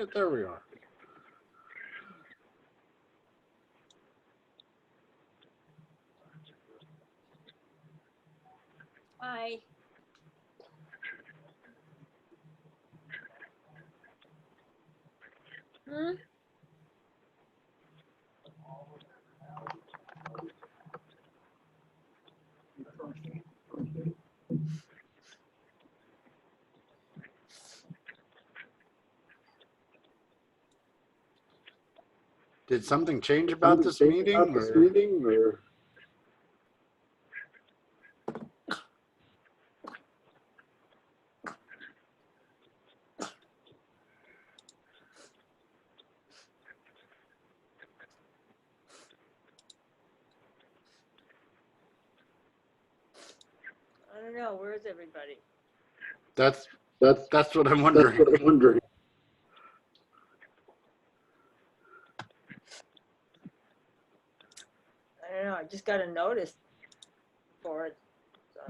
There we are. Hi. Hmm? Did something change about this meeting? Or? I don't know. Where's everybody? That's what I'm That's wondering. what I'm wondering. I don't know. I just got a notice for it. So.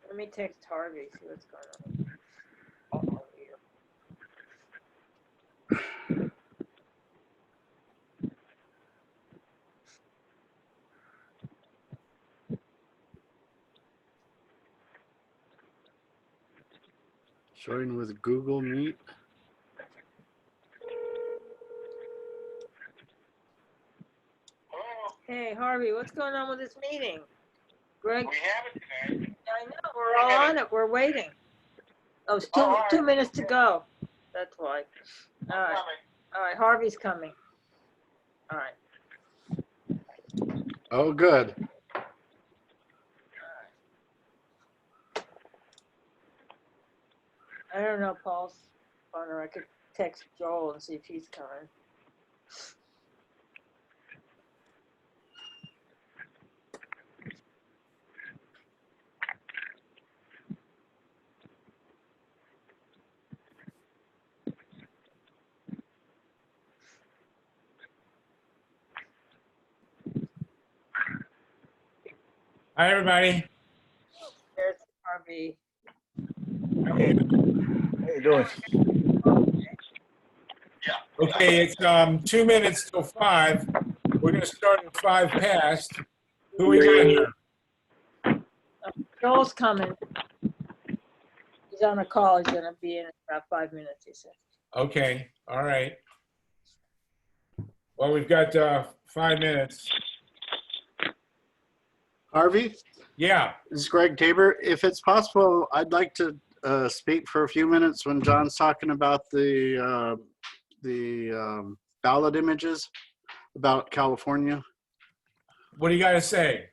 Let me text Harvey, see what's going on. Uh-oh, here. Showing with Google Meet. Hey, Harvey, what's going on with this meeting? Greg? We have it today. I know, we're all on it. We're waiting. Oh, it's two, all right. 2 minutes to go. That's why. All right. Coming. All right, Harvey's coming. All right. Oh, good. I don't know Paul's phone, or I could text Joel and see if he's coming. Hi, everybody. There's Harvey. Hey. How you doing? Okay, it's 2 minutes till 5. We're going to start at 5 past. Who we got here? Joel's coming. He's on a call. He's gonna be in about 5 minutes, he said. Okay, all right. Well, we've got 5 minutes. Harvey, Yeah, this is Greg Tabor. If it's possible, I'd like to speak for a few minutes when John's talking about the ballot images about California. what do you got to say?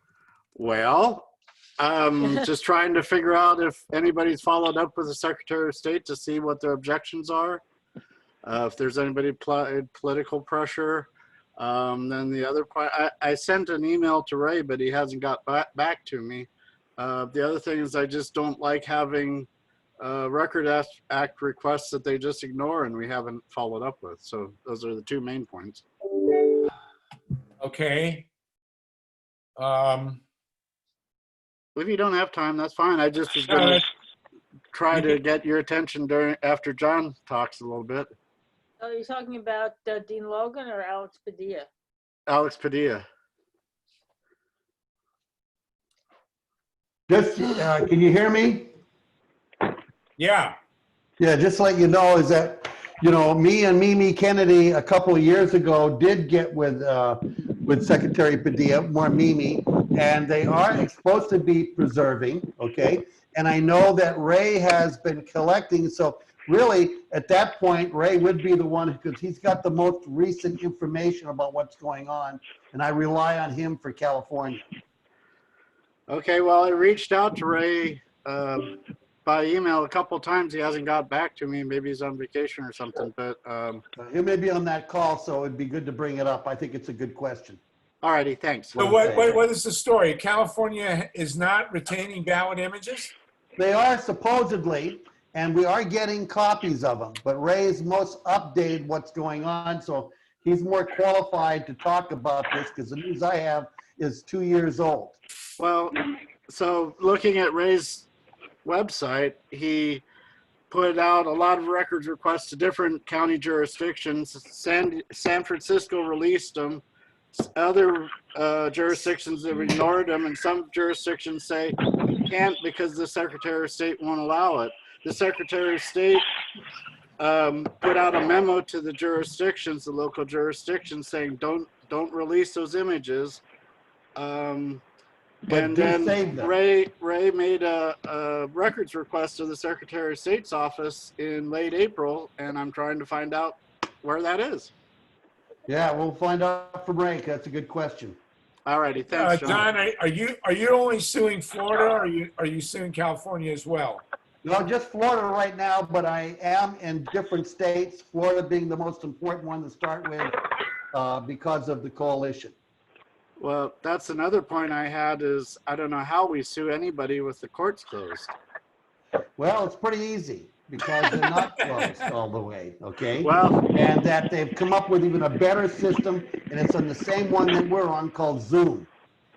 Well, just trying to figure out if anybody's followed up with the Secretary of State to see what their objections are. If there's anybody political pressure. Then the other part, I sent an email to Ray, but he hasn't got back to me. The other thing is I just don't like having Record Act requests that they just ignore and we haven't followed up with. So those are the two main points. Okay. If you don't have time, that's fine. I just was No, going to that's- try to get your attention after John talks a little bit. Oh, you're talking about Dean Logan or Alex Padilla? Alex Padilla. Just, can you hear me? yeah, Yeah, just to let you know is that, you know, me and Mimi Kennedy a couple of years ago did get with Secretary Padilla, more Mimi, and they are supposed to be preserving, okay? And I know that Ray has been collecting, so really, at that point, Ray would be the one, because he's got the most recent information about what's going on, and I rely on him for California. Okay, well, I reached out to Ray by email a couple of times. He hasn't got back to me. Maybe he's on vacation or something, but He may be on that call, so it'd be good to bring it up. I think it's a good question. all righty, thanks. so what is the story? California is not retaining ballot images? They are supposedly, and we are getting copies of them, but Ray's most updated what's going on, so he's more qualified to talk about this because the news I have is 2 years old. Well, so looking at Ray's website, he put out a lot of records requests to different county jurisdictions. San Francisco released them. Other jurisdictions have ignored them, and some jurisdictions say you can't because the Secretary of State won't allow it. The Secretary of State put out a memo to the jurisdictions, the local jurisdictions, saying don't release those images. But And do then save them. Ray made a records request to the Secretary of State's office in late April, and I'm trying to find out where that is. Yeah, we'll find out from Ray. That's a good question. All righty, thanks, John. Don, are you only suing Florida, or are you suing California as well? No, just Florida right now, but I am in different states, Florida being the most important one to start with because of the coalition. Well, that's another point I had is I don't know how we sue anybody with the courts closed. Well, it's pretty easy because they're not closed all the way, okay? Well, And that they've come up with even a better system, and it's on the same one that we're on called Zoom.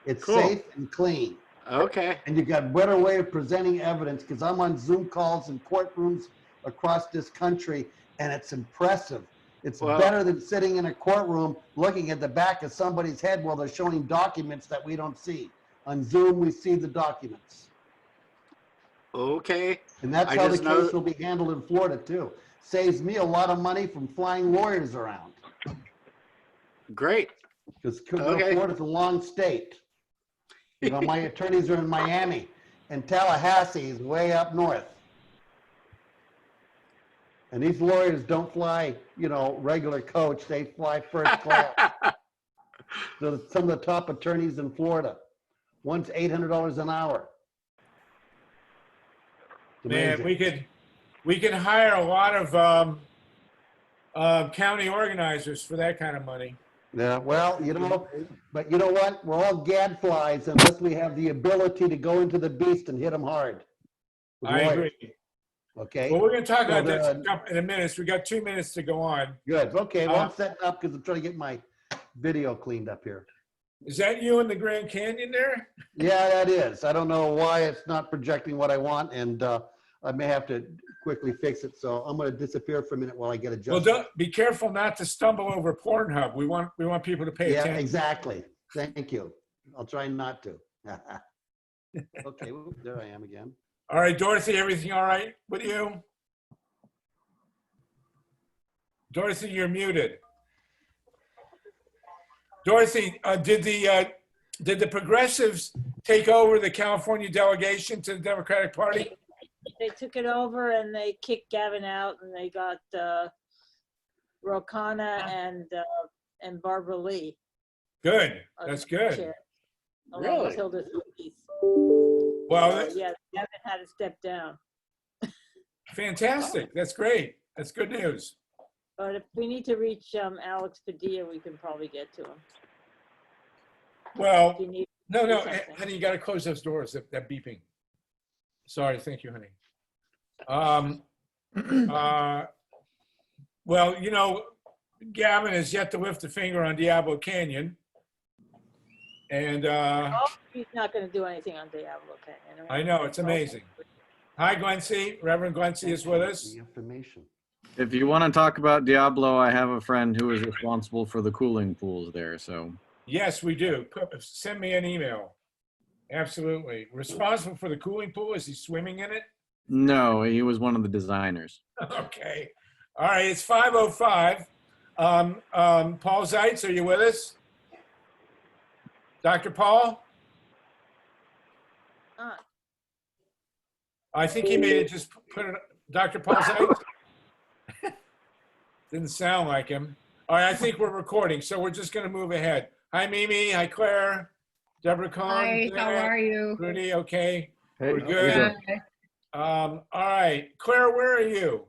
It's Cool. safe and clean. okay. And you've got a better way of presenting evidence because I'm on Zoom calls in courtrooms across this country, and it's impressive. It's Well- better than sitting in a courtroom looking at the back of somebody's head while they're showing documents that we don't see. On Zoom, we see the documents. Okay. And that's I how the just know- case will be handled in Florida too. Saves me a lot of money from flying lawyers around Great. because Okay. Florida's a long state. You know, my attorneys are in Miami, and Tallahassee is way up north. And these lawyers don't fly, you know, regular coach, they fly first class. So some of the top attorneys in Florida, one's $800 an hour. It's Man, amazing. we could hire a lot of county organizers for that kind of money. Yeah, well, you know, but you know what? We're all gadflies unless we have the ability to go into the beast and hit them hard. with I lawyers, agree. Okay, Well, we're going to talk about Well, this in a minute. So we got 2 minutes to go on. good. Okay, well, Uh, I'm setting up because I'm trying to get my video cleaned up here. Is that you in the Grand Canyon there? Yeah, that is. I don't know why it's not projecting what I want, and I may have to quickly fix it. So I'm going to disappear for a minute while I get Well, adjusted. be careful not to stumble over Pornhub. We want people to pay Yeah, attention. exactly. Thank you. I'll try not to. Okay, well, there I am again. All right, Dorothy, everything all right with you? Dorothy, you're muted. Dorothy, did the progressives take over the California delegation to the Democratic Party? They took it over and they kicked Gavin out, and they got Rokana and Barbara Lee. Good, as that's good. chair, along Really? with Hilda Solis. Well, Yeah, Gavin had to step down. fantastic, that's great. That's good news. But if we need to reach Alex Padilla, we can probably get to him. Well, If you need, no, do something. honey, you got to close those doors, that beeping. Sorry, thank you, honey. Well, you know, Gavin has yet to lift a finger on Diablo Canyon. And he's not going to do anything on Diablo Canyon. I know, it's amazing. Hi, Glency. Reverend Glency is with us. The information. If you want to talk about Diablo, I have a friend who is responsible for the cooling pools there. So Yes, we do. Send me an email. Absolutely. Responsible for the cooling pool? Is he swimming in it? no, he was one of the designers. Okay. All right, it's 5:05. Paul Zeitz, are you with us? Dr. Paul? I think he made it just put it, Dr. Paul Zeitz? Didn't sound like him. All right, I think we're recording, so we're just going to move ahead. Hi, Mimi. Hi, Claire. Deborah Cohn. Hi, how are you? Rudy, okay. Hey, We're how you good. doing? Good. All right. Claire, where are you?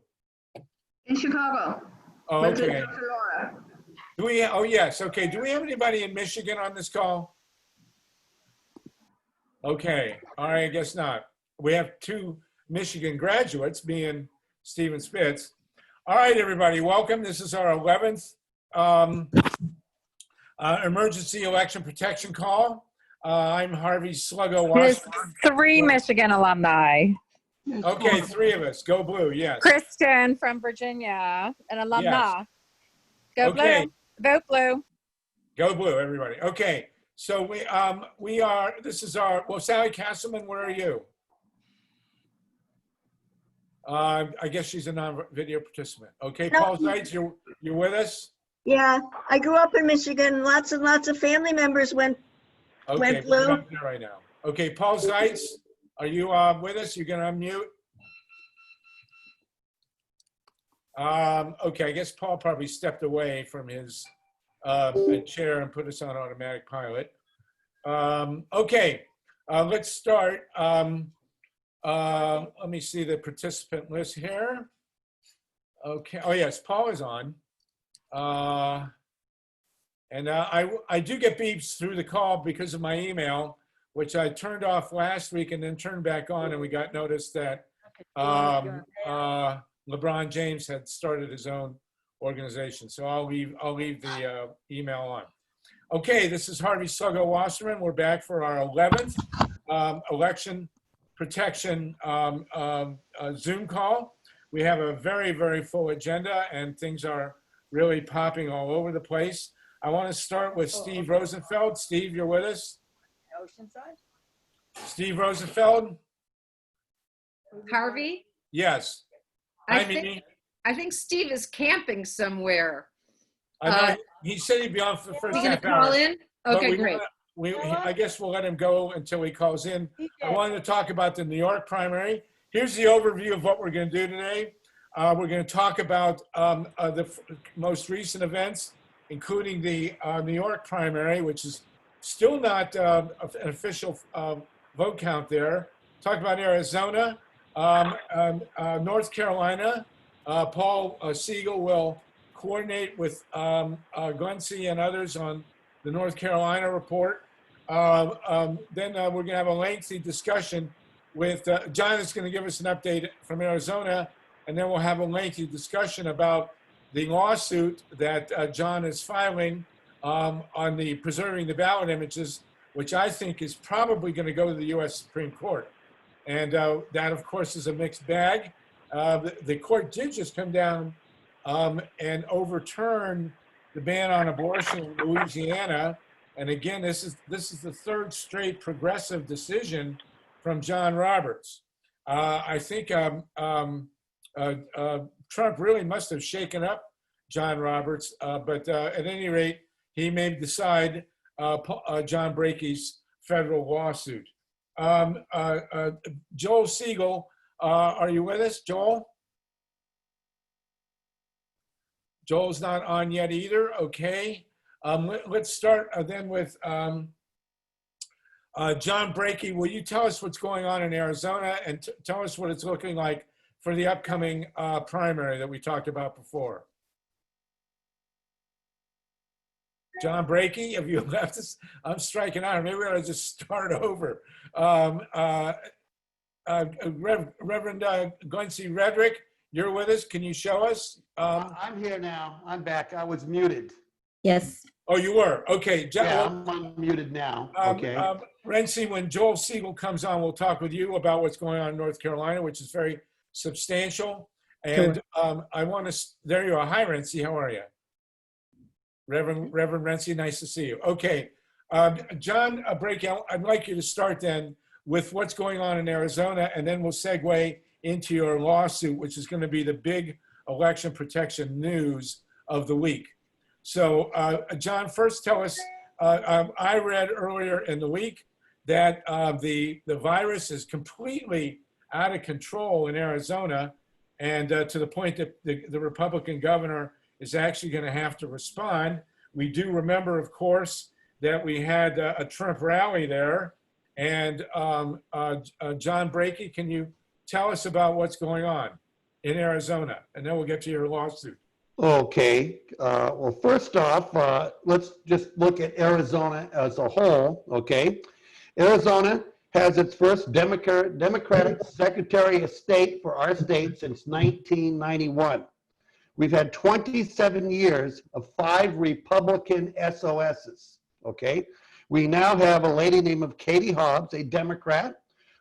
In Chicago. Oh, With okay. Dr. Laura. Do we, oh, yes, okay. Do we have anybody in Michigan on this call? Okay, all right, I guess not. We have 2 Michigan graduates, being Stephen Spitz. All right, everybody, welcome. This is our 11th emergency election protection call. I'm Harvey Sluggo There's Washburn. 3 Michigan alumni. Okay, three of us. Go blue, yes. Kristen from Virginia, an alumna. Go Okay. blue. Vote blue. Go blue, everybody. Okay, so we are, this is our, well, Sally Castleman, where are you? I guess she's a non-video participant. Okay, No. Paul Zeitz, you're with us? Yeah, I grew up in Michigan. Lots and lots of family members went. Okay, Went we're blue. not there right now. Okay, Paul Zeitz, are you with us? You're gonna unmute? Okay, I guess Paul probably stepped away from his chair and put us on automatic pilot. Okay, let's start. Let me see the participant list here. Okay, oh yes, Paul is on. And I do get beeps through the call because of my email, which I turned off last week and then turned back on, and we got notice that LeBron James had started his own organization. So I'll leave the email on. Okay, this is Harvey Sluggo Wasserman. We're back for our 11th election protection Zoom call. We have a very, very full agenda, and things are really popping all over the place. I want to start with Steve Rosenfeld. Steve, you're with us? Oceanside? Steve Rosenfeld? Harvey, Yes. I Hi, think- Mimi. I think Steve is camping somewhere. I know he said he'd be on for the first Is he gonna half hour. call in? but Okay, we great. I guess we'll let him go until he calls in. I wanted to talk about the New York primary. Here's the overview of what we're going to do today. We're going to talk about the most recent events, including the New York primary, which is still not an official vote count there. Talk about Arizona, North Carolina. Paul Siegel will coordinate with Guncy and others on the North Carolina report. Then we're going to have a lengthy discussion with John is going to give us an update from Arizona, and then we'll have a lengthy discussion about the lawsuit that John is filing on the preserving the ballot images, which I think is probably going to go to the U.S. Supreme Court. And that, of course, is a mixed bag. The court did just come down and overturn the ban on abortion in Louisiana. And again, this is the third straight progressive decision from John Roberts. I think Trump really must have shaken up John Roberts, but at any rate, he may decide John Brakey's federal lawsuit. Joel Siegel, are you with us, Joel? Joel's not on yet either. Okay. Let's start then with John Brakey. Will you tell us what's going on in Arizona and tell us what it's looking like for the upcoming primary that we talked about before? John Brakey, have you left us? I'm striking out. Maybe we ought to just start over. Reverend Guncy Redrick, you're with us. Can you show us? I'm here now. I'm back. I was muted. Yes. Oh, you were? Okay. Yeah, I'm unmuted now. Okay. Renzi, when Joel Siegel comes on, we'll talk with you about what's going on in North Carolina, which is very substantial. And I want to, there you are. Hi, Renzi. How are you? Reverend Renzi, nice to see you. Okay. John Brakey, I'd like you to start then with what's going on in Arizona, and then we'll segue into your lawsuit, which is going to be the big election protection news of the week. So, John, first tell us, I read earlier in the week that the virus is completely out of control in Arizona, and to the point that the Republican governor is actually going to have to respond. We do remember, of course, that we had a Trump rally there. And John Brakey, can you tell us about what's going on in Arizona? And then we'll get to your lawsuit. Okay. Well, first off, let's just look at Arizona as a whole. Okay. Arizona has its first Democratic Secretary of State for our state since 1991. We've had 27 years of 5 Republican SOSs. Okay. We now have a lady named Katie Hobbs, a Democrat,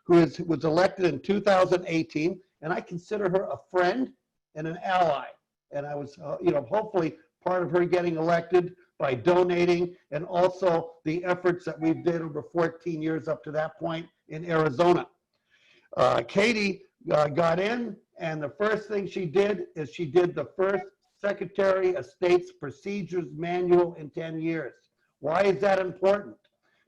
was elected in 2018, and I consider her a friend and an ally. And I was, hopefully part of her getting elected by donating, and also the efforts that we've did over 14 years up to that point in Arizona. Katie got in, and the first thing she did is she did the first Secretary of State's Procedures Manual in 10 years. Why is that important?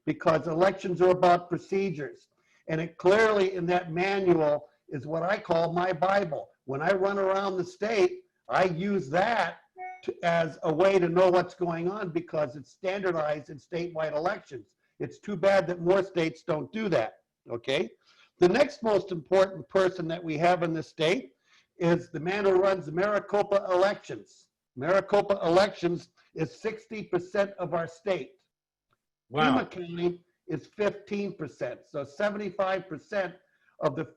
Because elections are about procedures. And it clearly in that manual is what I call my Bible. When I run around the state, I use that as a way to know what's going on because it's standardized in statewide elections. It's too bad that more states don't do that, okay? The next most important person that we have in the state is the man who runs Maricopa Elections. Maricopa Elections is 60% of our state. Wow. Pima County is 15%. So 75% of the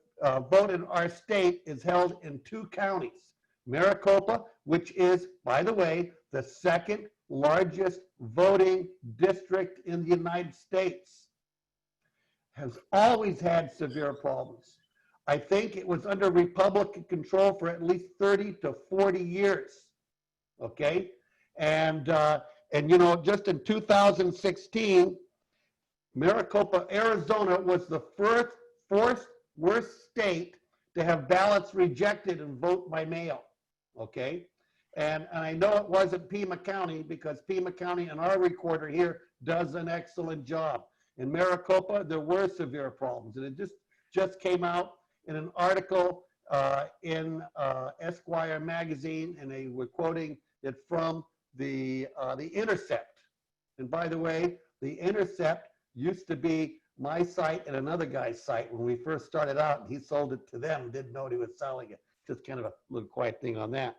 vote in our state is held in 2 counties. Maricopa, which is, by the way, the second largest voting district in the United States, has always had severe problems. I think it was under Republican control for at least 30 to 40 years, okay? And just in 2016, Maricopa, Arizona was the fourth worst state to have ballots rejected and vote by mail, okay? And I know it wasn't Pima County because Pima County and our recorder here does an excellent job. In Maricopa, there were severe problems, and it just came out in an article in Esquire magazine, and they were quoting it from the Intercept. And by the way, the Intercept used to be my site and another guy's site when we first started out, and he sold it to them, didn't know what he was selling it. Just kind of a little quiet thing on that.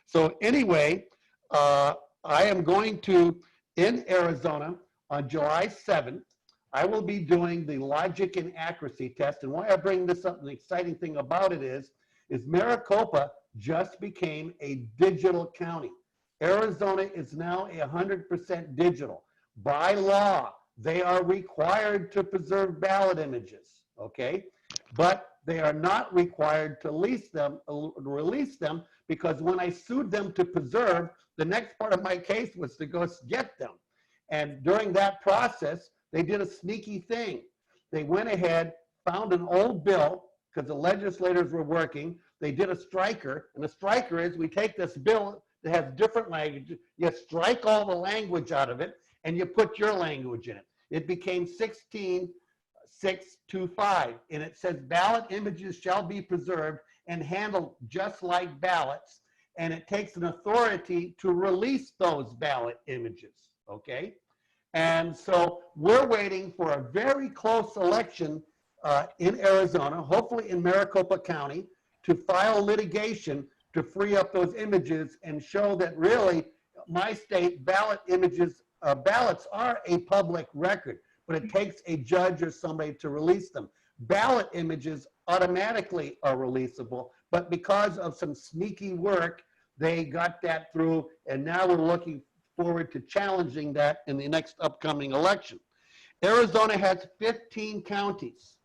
So anyway, I am going to, in Arizona on July 7th, I will be doing the logic and accuracy test. And why I bring this up, the exciting thing about it is Maricopa just became a digital county. Arizona is now 100% digital. By law, they are required to preserve ballot images, okay? But they are not required to release them because when I sued them to preserve, the next part of my case was to go get them. And during that process, they did a sneaky thing. They went ahead, found an old bill, because the legislators were working. They did a striker, and the striker is we take this bill that has different language, you strike all the language out of it, and you put your language in it. It became 16625, and it says ballot images shall be preserved and handled just like ballots, and it takes an authority to release those ballot images, okay? And so we're waiting for a very close election in Arizona, hopefully in Maricopa County, to file litigation to free up those images and show that really my state ballot images, ballots are a public record, but it takes a judge or somebody to release them. Ballot images automatically are releasable, but because of some sneaky work, they got that through, and now we're looking forward to challenging that in the next upcoming election. Arizona has 15 counties.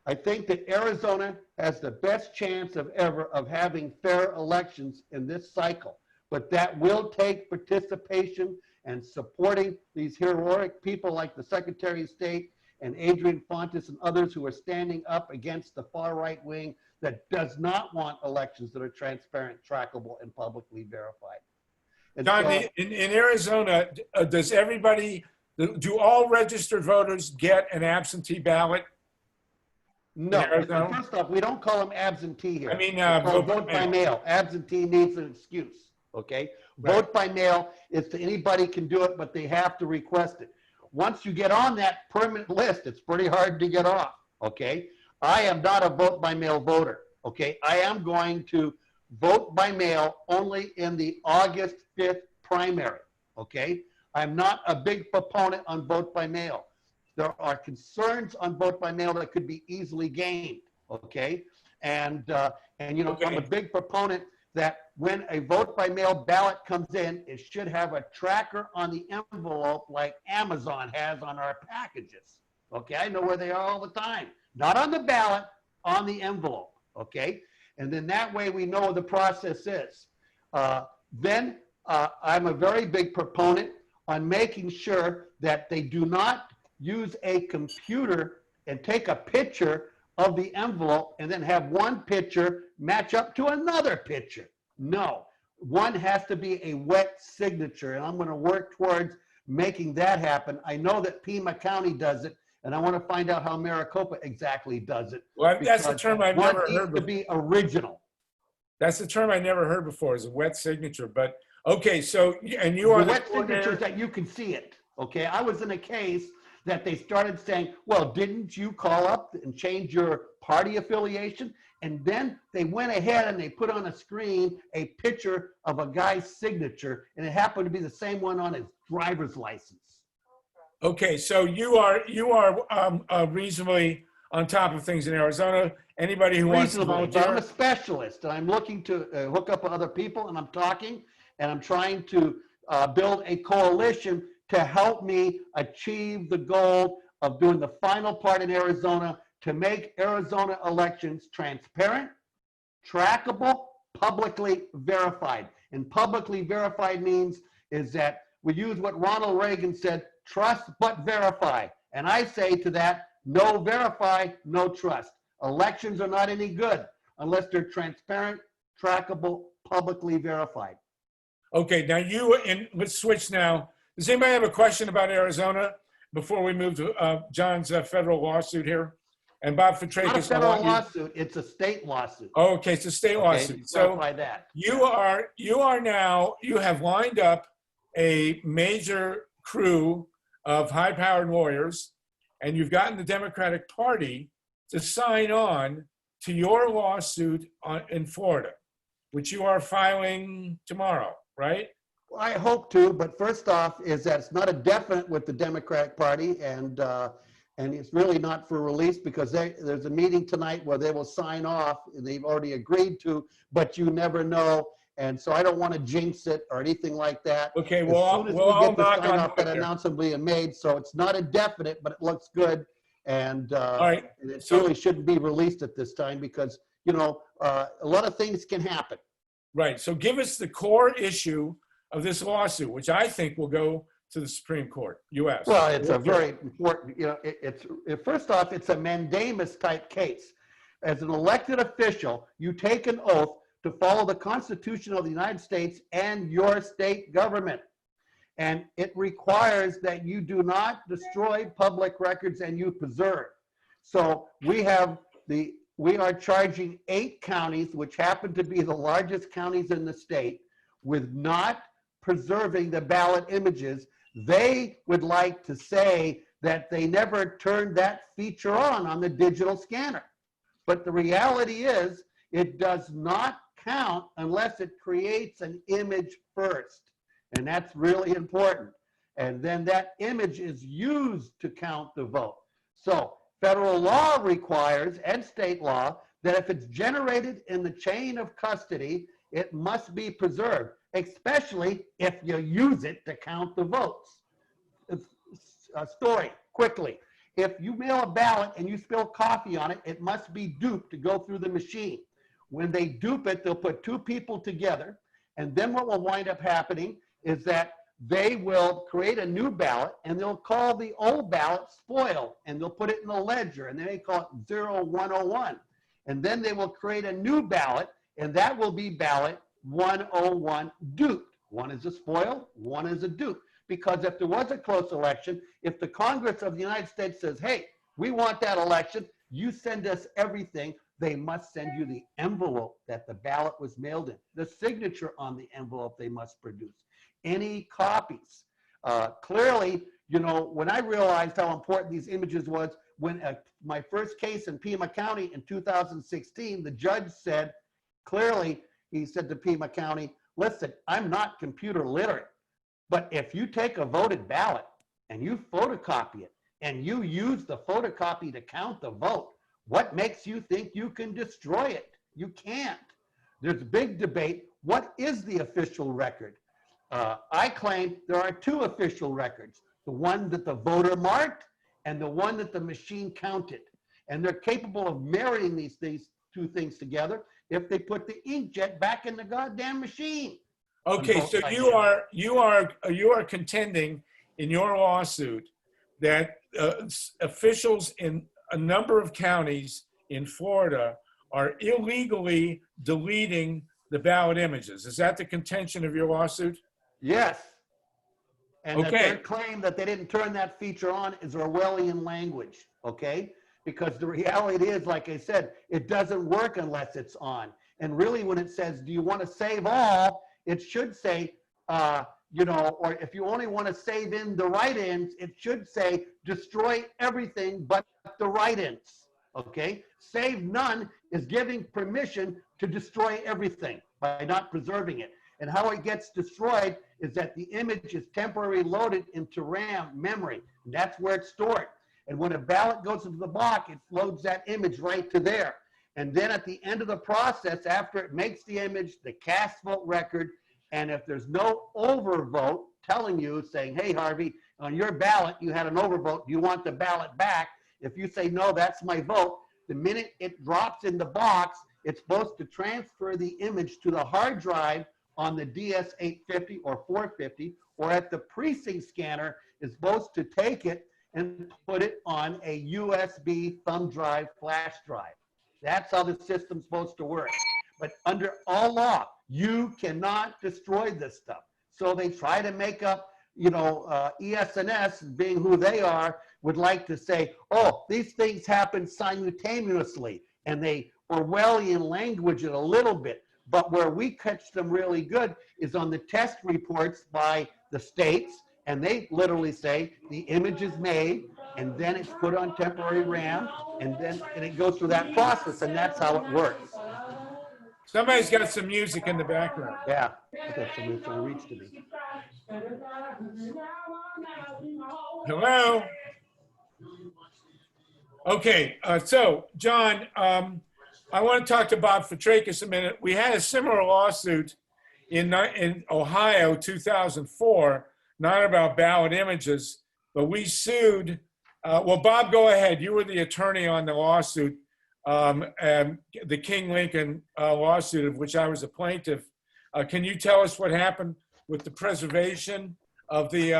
I think that Arizona has the best chance of ever of having fair elections in this cycle, but that will take participation and supporting these heroic people like the Secretary of State and Adrian Fontes and others who are standing up against the far right wing that does not want elections that are transparent, trackable, and publicly verified. And John, so, in Arizona, does everybody, do all registered voters get an absentee ballot? no, in Arizona? first off, we don't call them absentee here. I mean, We call vote vote by mail. Absentee needs an excuse, okay? Right. Vote by mail is to anybody can do it, but they have to request it. Once you get on that permanent list, it's pretty hard to get off, okay? I am not a vote by mail voter, okay? I am going to vote by mail only in the August 5th primary, okay? I'm not a big proponent on vote by mail. There are concerns on vote by mail that could be easily gained, okay? And you know, Okay. I'm a big proponent that when a vote by mail ballot comes in, it should have a tracker on the envelope like Amazon has on our packages, Okay, I know where they are all the time. Not on the ballot, on the envelope. Okay, and then that way we know what the process is. Then I'm a very big proponent on making sure that they do not use a computer and take a picture of the envelope and then have one picture match up to another picture. No, one has to be a wet signature, and I'm going to work towards making that happen. I know that Pima County does it, and I want to find out how Maricopa exactly does it. Well, that's a because term I've one never needs heard to before. be original. That's a term I never heard before, is a wet signature. But okay, so and you are The the wet coordinator. signatures that you can see it. Okay, I was in a case that they started saying, well, didn't you call up and change your party affiliation? And then they went ahead and they put on a screen a picture of a guy's signature, and it happened to be the same one on his driver's license. Okay, so you are reasonably on top of things in Arizona. Anybody who wants to Reasonable, but I'm volunteer? a specialist, and I'm looking to hook up with other people, and I'm talking, and I'm trying to build a coalition to help me achieve the goal of doing the final part in Arizona to make Arizona elections transparent, trackable, publicly verified. And publicly verified means is that we use what Ronald Reagan said, trust but verify. And I say to that, no verify, no trust. Elections are not any good unless they're transparent, trackable, publicly verified. Okay, now let's switch now. Does anybody have a question about Arizona before we move to John's federal lawsuit here? And Bob Not a Fitrakis, I federal want you. lawsuit, it's a state lawsuit. Okay, it's a state Okay, lawsuit. So clarify that. you have lined up a major crew of high-powered lawyers, and you've gotten the Democratic Party to sign on to your lawsuit in Florida, which you are filing tomorrow, right? Well, I hope to, but first off is that it's not a definite with the Democratic Party, and it's really not for release because there's a meeting tonight where they will sign off, and they've already agreed to, but you never know. And so I don't want to jinx it or anything like that. Okay, As well, soon as we'll we all get the knock sign on off, wood that there. announcement will be made. So it's not a definite, but it looks good. And All right, it so- really shouldn't be released at this time because, you know, a lot of things can happen. right. So give us the core issue of this lawsuit, which I think will go to the Supreme Court, U.S. Well, it's a very important, you know, first off, it's a mandamus type case. As an elected official, you take an oath to follow the Constitution of the United States and your state government. And it requires that you do not destroy public records and you preserve. So we are charging 8 counties, which happen to be the largest counties in the state, with not preserving the ballot images. They would like to say that they never turned that feature on the digital scanner. But the reality is it does not count unless it creates an image first. And that's really important. And then that image is used to count the vote. So federal law requires, and state law, that if it's generated in the chain of custody, it must be preserved, especially if you use it to count the votes. A story, quickly. If you mail a ballot and you spill coffee on it, it must be duped to go through the machine. When they dupe it, they'll put 2 people together, and then what will wind up happening is that they will create a new ballot, and they'll call the old ballot spoiled, and they'll put it in a ledger, and they may call it 0101. And then they will create a new ballot, and that will be ballot 101 duped. One is a spoil, one is a dupe. Because if there was a close election, if the Congress of the United States says, hey, we want that election, you send us everything, they must send you the envelope that the ballot was mailed in, the signature on the envelope they must produce, any copies. Clearly, you know, when I realized how important these images was, when my first case in Pima County in 2016, the judge said, clearly, he said to Pima County, listen, I'm not computer literate, but if you take a voted ballot and you photocopy it and you use the photocopy to count the vote, what makes you think you can destroy it? You can't. There's a big debate. What is the official record? I claim there are 2 official records. The one that the voter marked and the one that the machine counted. And they're capable of marrying these two things together if they put the inkjet back in the goddamn machine. Okay, so you are contending in your lawsuit that officials in a number of counties in Florida are illegally deleting the ballot images. Is that the contention of your lawsuit? Yes. And that Okay. their claim that they didn't turn that feature on is Orwellian language, okay? Because the reality is, like I said, it doesn't work unless it's on. And really when it says, do you want to save all, it should say, or if you only want to save in the write-ins, it should say destroy everything but the write-ins, okay? Save none is giving permission to destroy everything by not preserving it. And how it gets destroyed is that the image is temporarily loaded into RAM memory. And that's where it's stored. And when a ballot goes into the block, it loads that image right to there. And then at the end of the process, after it makes the image, the cast vote record, and if there's no overvote telling you, saying, hey, Harvey, on your ballot, you had an overvote, do you want the ballot back? If you say, no, that's my vote, the minute it drops in the box, it's supposed to transfer the image to the hard drive on the DS-850 or 450, or at the precinct scanner is supposed to take it and put it on a USB thumb drive flash drive. That's how the system's supposed to work. But under all law, you cannot destroy this stuff. So they try to make up, ES&S, being who they are, would like to say, oh, these things happen simultaneously, and they Orwellian language it a little bit. But where we catch them really good is on the test reports by the states, and they literally say the image is made, and then it's put on temporary RAM, and then it goes through that process, and that's how it works. Somebody's got some music in the background. Yeah, that's what reads to me. Hello? Okay, so John, I want to talk to Bob Fitrakis a minute. We had a similar lawsuit in Ohio, 2004, not about ballot images, but we sued. Well, Bob, go ahead. You were the attorney on the lawsuit, the King Lincoln lawsuit, of which I was a plaintiff. Can you tell us what happened with the preservation of the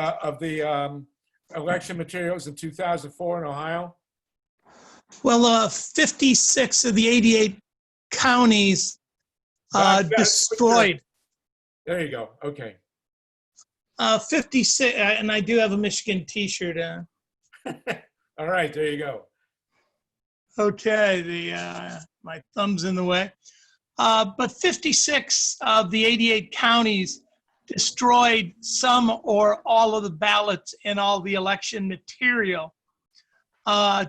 election materials in 2004 in Ohio? Well, 56 of the 88 counties destroyed. There you go. Okay. 56, and I do have a Michigan t-shirt. All right, there you go. Okay, my thumb's in the way. But 56 of the 88 counties destroyed some or all of the ballots and all the election material.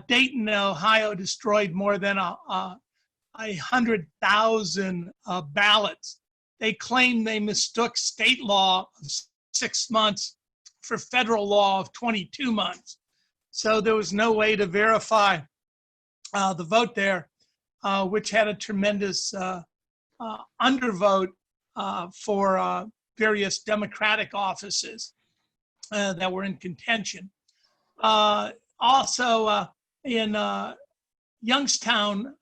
Dayton, Ohio destroyed more than 100,000 ballots. They claim they mistook state law of 6 months for federal law of 22 months. So there was no way to verify the vote there, which had a tremendous undervote for various Democratic offices that were in contention. Also in Youngstown,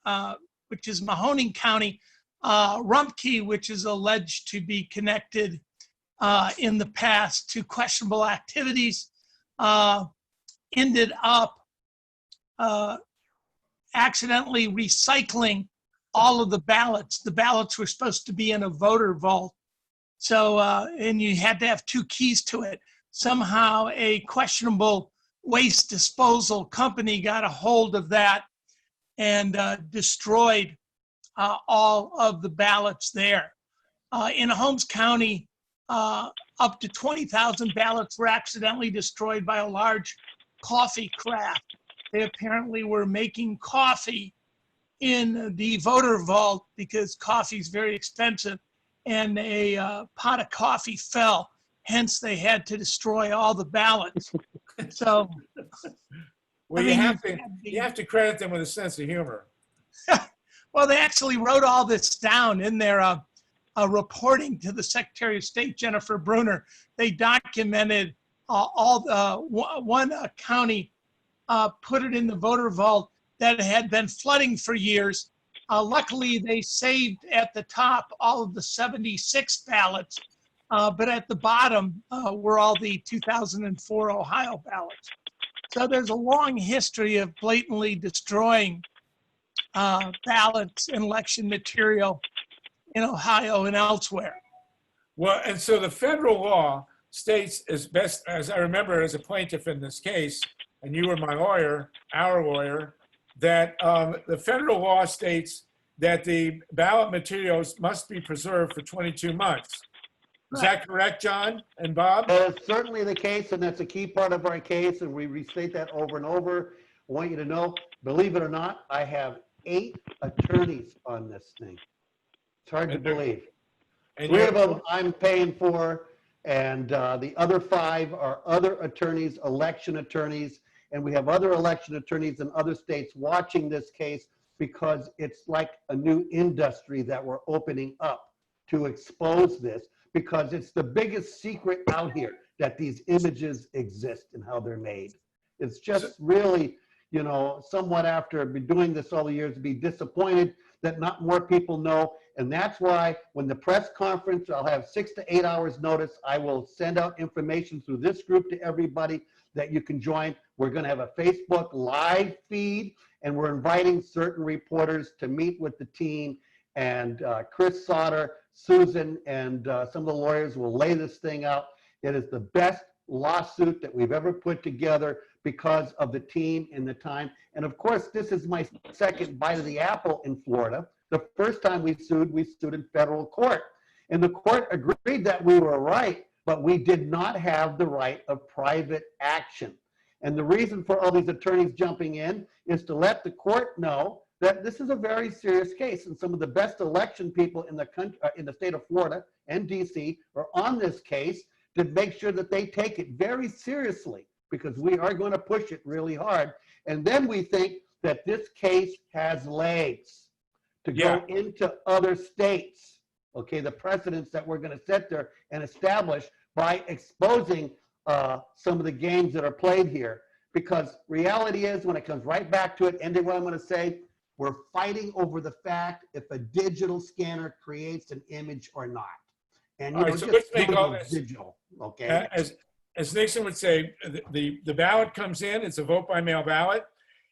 which is Mahoning County, Rumpke, which is alleged to be connected in the past to questionable activities, ended up accidentally recycling all of the ballots. The ballots were supposed to be in a voter vault. So, and you had to have 2 keys to it. Somehow a questionable waste disposal company got a hold of that and destroyed all of the ballots there. In Holmes County, up to 20,000 ballots were accidentally destroyed by a large coffee craft. They apparently were making coffee in the voter vault because coffee is very expensive, and a pot of coffee fell. Hence, they had to destroy all the ballots. So, Well, I you mean, have to credit them with a sense of humor. well, they actually wrote all this down in their reporting to the Secretary of State, Jennifer Brunner. They documented all the one county put it in the voter vault that had been flooding for years. Luckily, they saved at the top all of the 76 ballots, but at the bottom were all the 2004 Ohio ballots. So there's a long history of blatantly destroying ballots and election material in Ohio and elsewhere. Well, and so the federal law states, as best as I remember as a plaintiff in this case, and you were my lawyer, our lawyer, that the federal law states that the ballot materials must be preserved for 22 months. Is that correct, John and Bob? That is certainly the case, and that's a key part of our case, and we restate that over and over. I want you to know, believe it or not, I have 8 attorneys on this thing. It's hard to believe. And 3 of them I'm paying for, and the other 5 are other attorneys, election attorneys, and we have other election attorneys in other states watching this case because it's like a new industry that we're opening up to expose this, because it's the biggest secret out here that these images exist and how they're made. It's just really, you know, somewhat after been doing this all the years, to be disappointed that not more people know. And that's why when the press conference, I'll have 6 to 8 hours notice. I will send out information through this group to everybody that you can join. We're going to have a Facebook live feed, and we're inviting certain reporters to meet with the team. And Chris Sauter, Susan, and some of the lawyers will lay this thing out. It is the best lawsuit that we've ever put together because of the team and the time. And of course, this is my second bite of the apple in Florida. The first time we sued in federal court. And the court agreed that we were right, but we did not have the right of private action. And the reason for all these attorneys jumping in is to let the court know that this is a very serious case, and some of the best election people in the country, in the state of Florida and DC, are on this case to make sure that they take it very seriously, because we are going to push it really hard. And then we think that this case has legs to go into other states. Okay, the precedents that we're going to set there and establish by exposing some of the games that are played here. Because reality is, when it comes right back to it, ending what I'm going to say, we're fighting over the fact if a digital scanner creates an image or not. And you know, so just let's make all this digital, okay? As Nixon would say, the ballot comes in, it's a vote by mail ballot.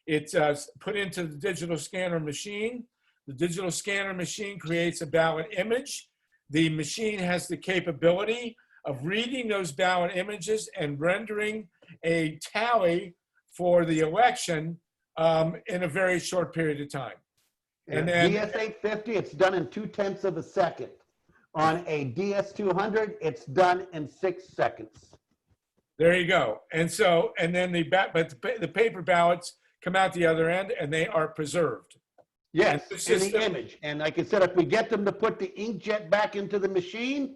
It's put into the digital scanner machine. The digital scanner machine creates a ballot image. The machine has the capability of reading those ballot images and rendering a tally for the election in a very short period of time. And then DS850, it's done in 0.2 of a second. On a DS200, it's done in 6 seconds. There you go. And so, and then the paper ballots come out the other end, and they are preserved. Yes, in the image. And like I said, if we get them to put the inkjet back into the machine,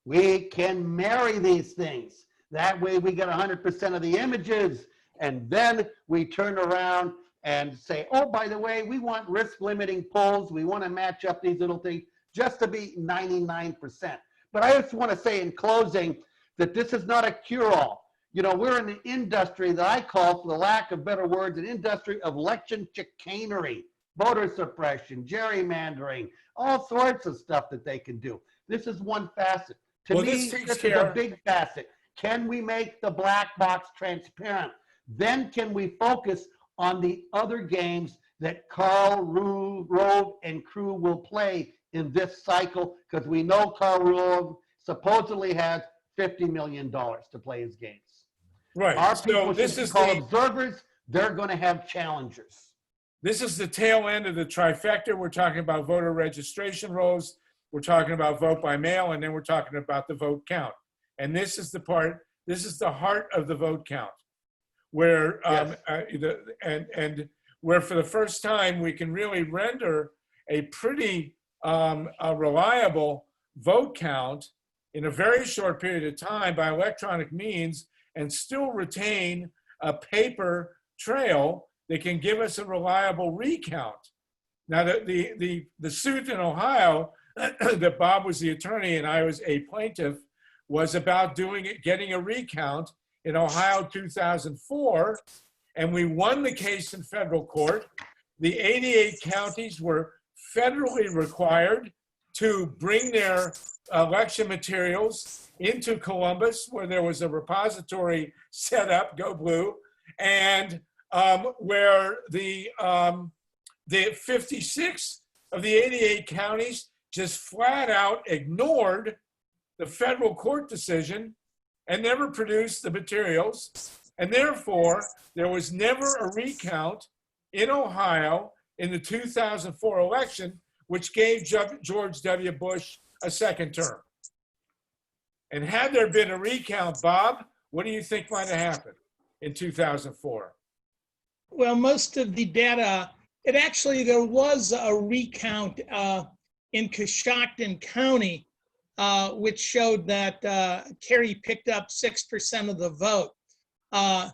we can marry these things. That way we get 100% of the images, and then we turn around and say, oh, by the way, we want risk limiting polls. We want to match up these little things just to be 99%. But I just want to say in closing that this is not a cure-all. You know, we're in an industry that I call, for the lack of better words, an industry of election chicanery, voter suppression, gerrymandering, all sorts of stuff that they can do. This is one facet. To me, this is a big facet. Can we make the black box transparent? Then can we focus on the other games that Karl Rove and crew will play in this cycle? Because we know Karl Rove supposedly has $50 million to play his games. Right. Our So people this is called observers. They're going to have challengers. This is the tail end of the trifecta. We're talking about voter registration rolls. We're talking about vote by mail, and then we're talking about the vote count. And this is the part, this is the heart of the vote count, where where for the first time we can really render a pretty reliable vote count in a very short period of time by electronic means, and still retain a paper trail that can give us a reliable recount. Now, the suit in Ohio that Bob was the attorney and I was a plaintiff was about getting a recount in Ohio 2004, and we won the case in federal court. The 88 counties were federally required to bring their election materials into Columbus, where there was a repository set up, Go Blue, and where the 56 of the 88 counties just flat out ignored the federal court decision and never produced the materials. And therefore, there was never a recount in Ohio in the 2004 election, which gave George W. Bush a second term. And had there been a recount, Bob, what do you think might have happened in 2004? Well, most of the data, there was a recount in Coshocton County, which showed that Kerry picked up 6% of the vote. And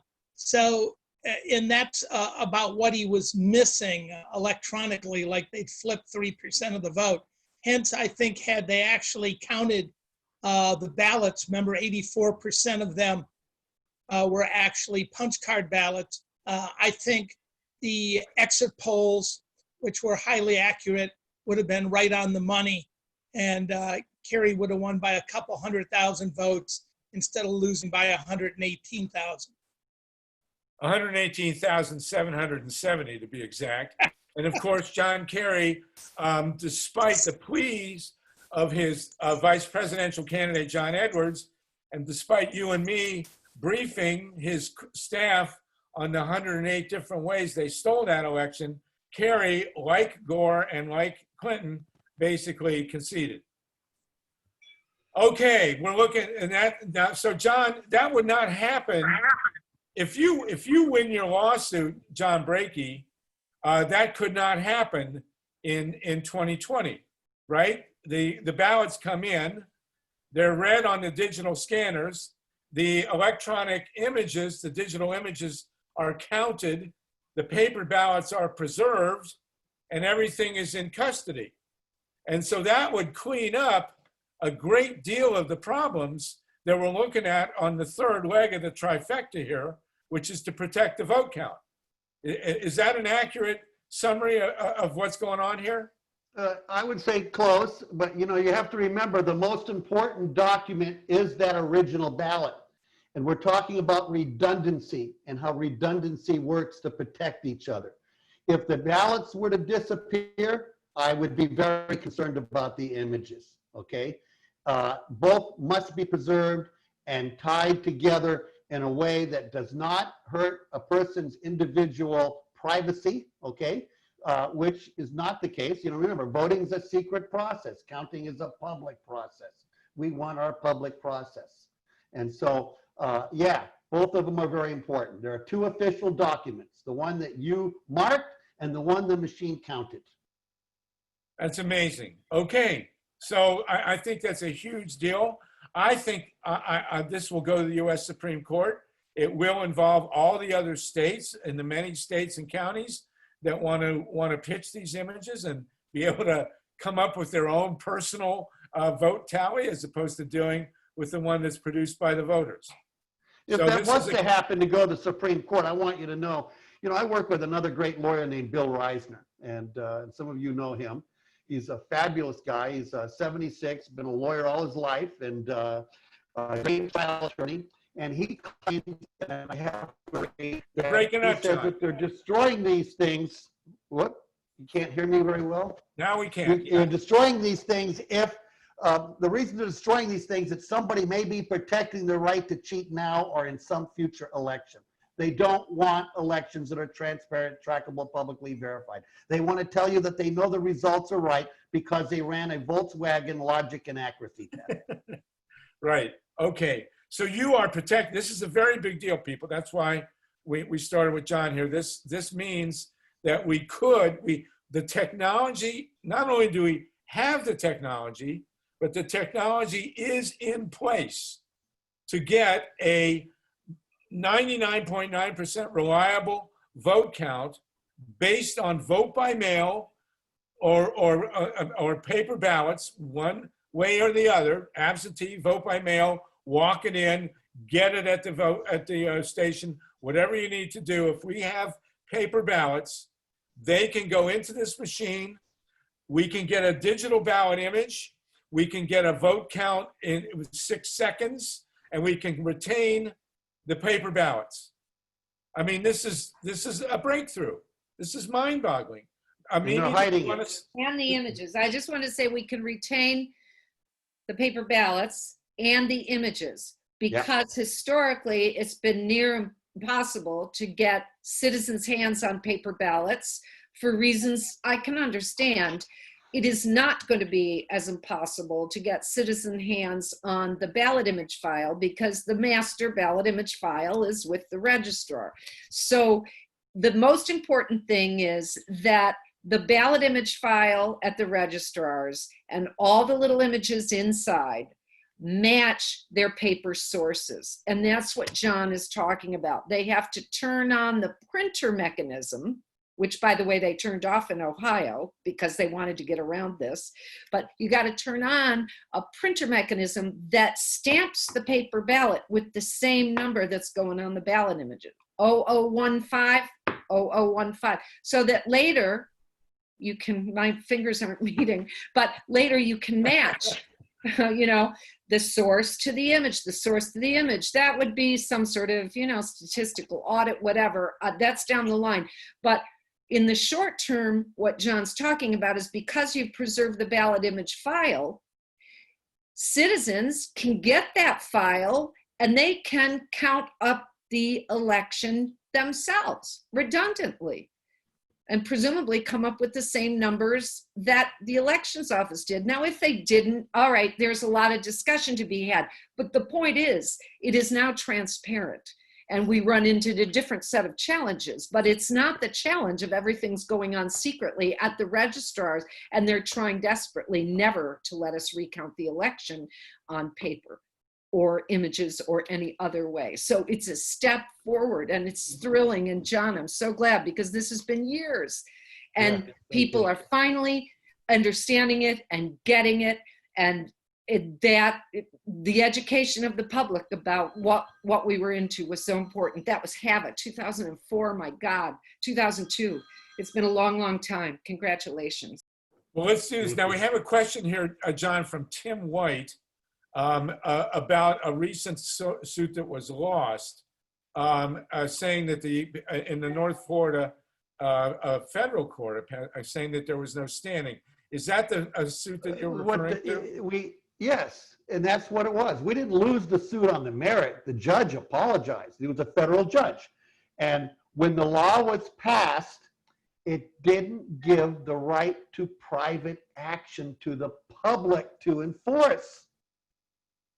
that's about what he was missing electronically, like they'd flipped 3% of the vote. Hence, I think had they actually counted the ballots, remember 84% of them were actually punch card ballots. I think the exit polls, which were highly accurate, would have been right on the money. And Kerry would have won by a couple 100,000 votes instead of losing by 118,000. 118,770 to be exact. And of course, John Kerry, despite the pleas of his vice presidential candidate, John Edwards, and despite you and me briefing his staff on the 108 different ways they stole that election, Kerry, like Gore and like Clinton, basically conceded. Okay, we're looking at that now. So John, that would not happen if you win your lawsuit, John Brakey. That could not happen in 2020, right? The ballots come in, they're read on the digital scanners, the electronic images, the digital images are counted, the paper ballots are preserved, and everything is in custody. And so that would clean up a great deal of the problems that we're looking at on the third leg of the trifecta here, which is to protect the vote count. Is that an accurate summary of what's going on here? I would say close, but you have to remember the most important document is that original ballot. And we're talking about redundancy and how redundancy works to protect each other. If the ballots were to disappear, I would be very concerned about the images, okay? Both must be preserved and tied together in a way that does not hurt a person's individual privacy, okay? Which is not the case. Remember, voting is a secret process. Counting is a public process. We want our public process. And so, yeah, both of them are very important. There are two official documents, the one that you marked and the one the machine counted. That's amazing. Okay, so I think that's a huge deal. I think this will go to the U.S. Supreme Court. It will involve all the other states and the many states and counties that want to pitch these images and be able to come up with their own personal vote tally as opposed to dealing with the one that's produced by the voters. If that was to happen to go to the Supreme Court, I want you to know, I work with another great lawyer named Bill Reisner, and some of you know him. He's a fabulous guy. He's 76, been a lawyer all his life, and a great trial attorney. And he claims, and I have breaking up, John. That they're destroying these things. What? You can't hear me very well? Now we can. You're destroying these things if the reason they're destroying these things is somebody may be protecting their right to cheat now or in some future election. They don't want elections that are transparent, trackable, publicly verified. They want to tell you that they know the results are right because they ran a Volkswagen logic and accuracy test. Right. Okay. So you are protected. This is a very big deal, people. That's why we started with John here. This means that the technology, not only do we have the technology, but the technology is in place to get a 99.9% reliable vote count based on vote by mail or paper ballots, one way or the other, absentee, vote by mail, walk it in, get it at the station, whatever you need to do. If we have paper ballots, they can go into this machine. We can get a digital ballot image. We can get a vote count in 6 seconds, and we can retain the paper ballots. I mean, this is a breakthrough. This is mind-boggling. I mean, they're hiding it. And the images. I just want to say we can retain the paper ballots and the images because historically it's been near impossible to get citizens' hands on paper ballots for reasons I can understand. It is not going to be as impossible to get citizen hands on the ballot image file because the master ballot image file is with the registrar. So the most important thing is that the ballot image file at the registrars and all the little images inside match their paper sources. And that's what John is talking about. They have to turn on the printer mechanism, which, by the way, they turned off in Ohio because they wanted to get around this. But you got to turn on a printer mechanism that stamps the paper ballot with the same number that's going on the ballot images, 0015, 0015, so that later you can, my fingers aren't meeting, but later you can match, you know, the source to the image, the source to the image. That would be some sort of, you know, statistical audit, whatever. That's down the line. But in the short term, what John's talking about is because you've preserved the ballot image file, citizens can get that file and they can count up the election themselves redundantly and presumably come up with the same numbers that the elections office did. Now, if they didn't, all right, there's a lot of discussion to be had. But the point is, it is now transparent. And we run into a different set of challenges, but it's not the challenge of everything's going on secretly at the registrars, and they're trying desperately never to let us recount the election on paper or images or any other way. So it's a step forward and it's thrilling. And John, I'm so glad because this has been years and people are finally understanding it and getting it. And the education of the public about what we were into was so important. That was Habit, 2004, my God, 2002. It's been a long, long time. Congratulations. Well, let's do this. Now we have a question here, John, from Tim White about a recent suit that was lost, saying that in the North Florida federal court, saying that there was no standing. Is that a suit that you're referring to? Yes, and that's what it was. We didn't lose the suit on the merit. The judge apologized. He was a federal judge. And when the law was passed, it didn't give the right to private action to the public to enforce.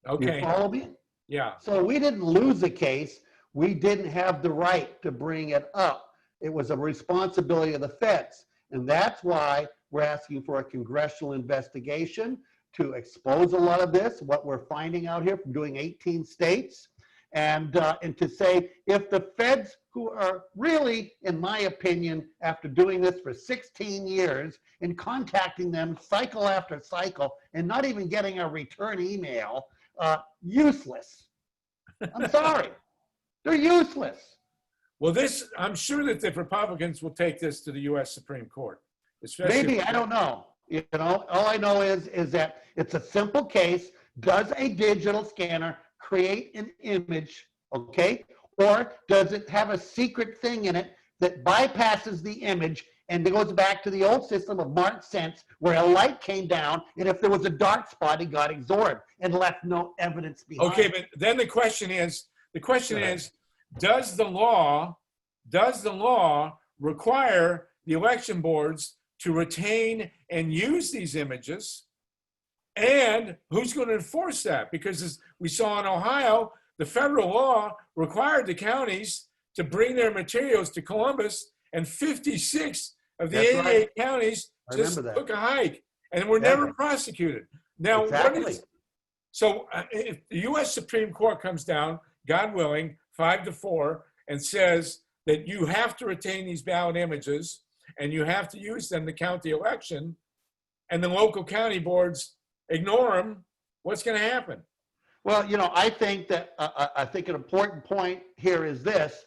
Okay. You follow me? Yeah. So we didn't lose the case. We didn't have the right to bring it up. It was a responsibility of the feds. And that's why we're asking for a congressional investigation to expose a lot of this, what we're finding out here from doing 18 states, and to say if the feds, who are really, in my opinion, after doing this for 16 years and contacting them cycle after cycle and not even getting a return email, useless. I'm sorry. They're useless. Well, I'm sure that the Republicans will take this to the U.S. Supreme Court. Maybe, I don't know. You know, all I know is that it's a simple case. Does a digital scanner create an image, okay? Or does it have a secret thing in it that bypasses the image and it goes back to the old system of Mark Sense, where a light came down, and if there was a dark spot, it got absorbed and left no evidence behind. Okay, but then the question is, does the law require the election boards to retain and use these images? And who's going to enforce that? Because as we saw in Ohio, the federal law required the counties to bring their materials to Columbus, and 56 of the 88 counties just took a hike and were never prosecuted. Now, so if the U.S. Supreme Court comes down, God willing, 5-4, and says that you have to retain these ballot images and you have to use them to count the election, and the local county boards ignore them, what's going to happen? Well, you know, I think that an important point here is this.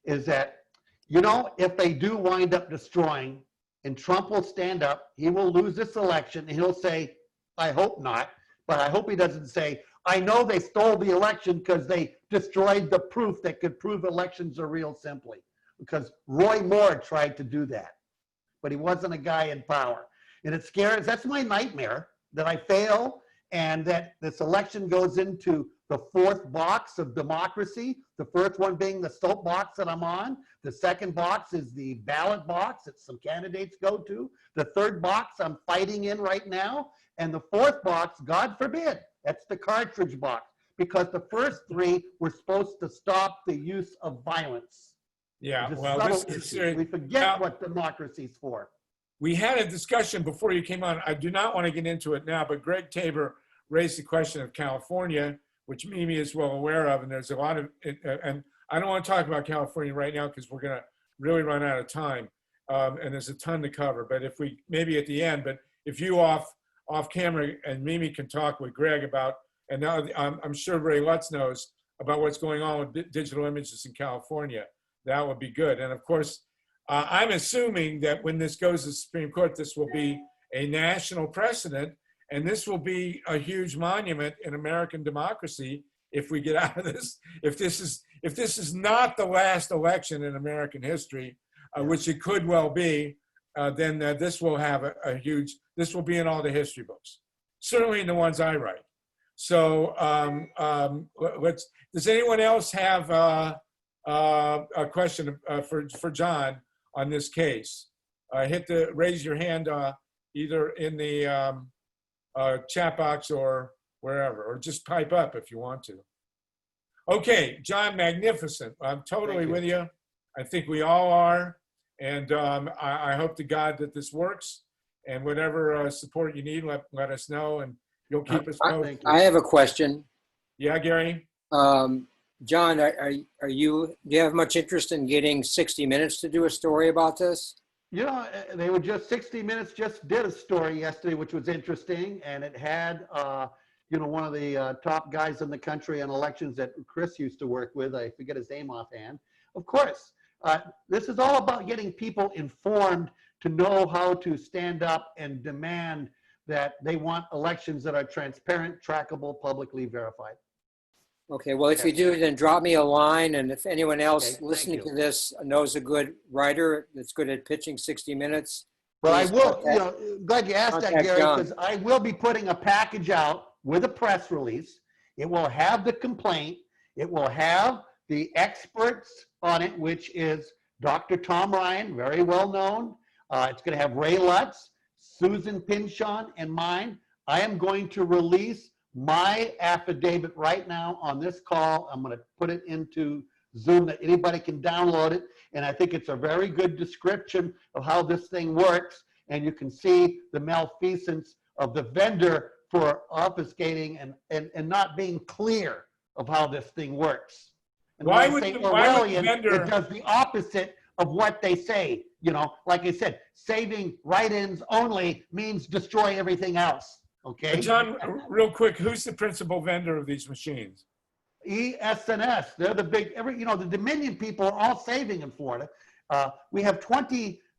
is that, you know, if they do wind up destroying, and Trump will stand up, he will lose this election, and he'll say, I hope not, but I hope he doesn't say, I know they stole the election because they destroyed the proof that could prove elections are real simply. Because Roy Moore tried to do that, but he wasn't a guy in power. And it scares, that's my nightmare, that I fail and that this election goes into the fourth box of democracy, the first one being the soapbox that I'm on. The second box is the ballot box that some candidates go to. The third box I'm fighting in right now. And the fourth box, God forbid, that's the cartridge box, because the first three were supposed to stop the use of violence. Yeah, It's a well, subtle this is issue. serious. We forget what democracy's for. We had a discussion before you came on. I do not want to get into it now, but Greg Tabor raised the question of California, which Mimi is well aware of. And there's a lot of, and I don't want to talk about California right now because we're going to really run out of time. And there's a ton to cover, but if we, maybe at the end, but if you off camera and Mimi can talk with Greg about, and now I'm sure Ray Lutz knows about what's going on with digital images in California, that would be good. And of course, I'm assuming that when this goes to the Supreme Court, this will be a national precedent, and this will be a huge monument in American democracy if we get out of this. If this is not the last election in American history, which it could well be, then this will have a huge, this will be in all the history books, certainly in the ones I write. So does anyone else have a question for John on this case? Raise your hand either in the chat box or wherever, or just pipe up if you want to. Okay, John, magnificent. I'm totally with you. I think we all are. And I hope to God that this works, and whatever support you need, let us know, and you'll keep us posted. I have a question. Yeah, Gary? John, do you have much interest in getting 60 Minutes to do a story about this? You know, they were just 60 Minutes just did a story yesterday, which was interesting, and it had, you know, one of the top guys in the country on elections that Chris used to work with. I forget his name offhand. Of course, this is all about getting people informed to know how to stand up and demand that they want elections that are transparent, trackable, publicly verified. Okay, well, if you do, then drop me a line. And if anyone else Okay, listening to this knows a good writer that's good at pitching 60 Minutes. Well, I please will, contact- you know, glad you asked that, contact Gary, John. because I will be putting a package out with a press release. It will have the complaint. It will have the experts on it, which is Dr. Tom Ryan, very well known. It's going to have Ray Lutz, Susan Pinchon, and mine. I am going to release my affidavit right now on this call. I'm going to put it into Zoom that anybody can download it. And I think it's a very good description of how this thing works. And you can see the malfeasance of the vendor for obfuscating and not being clear of how this thing works. And Why when I would say the- why would the Orwellian, vendor- it does the opposite of what they say. You know, like I said, saving write-ins only means destroy everything else. Okay. John, real quick, who's the principal vendor of these machines? ES&S, they're the big, you know, the Dominion people are all saving in Florida. We have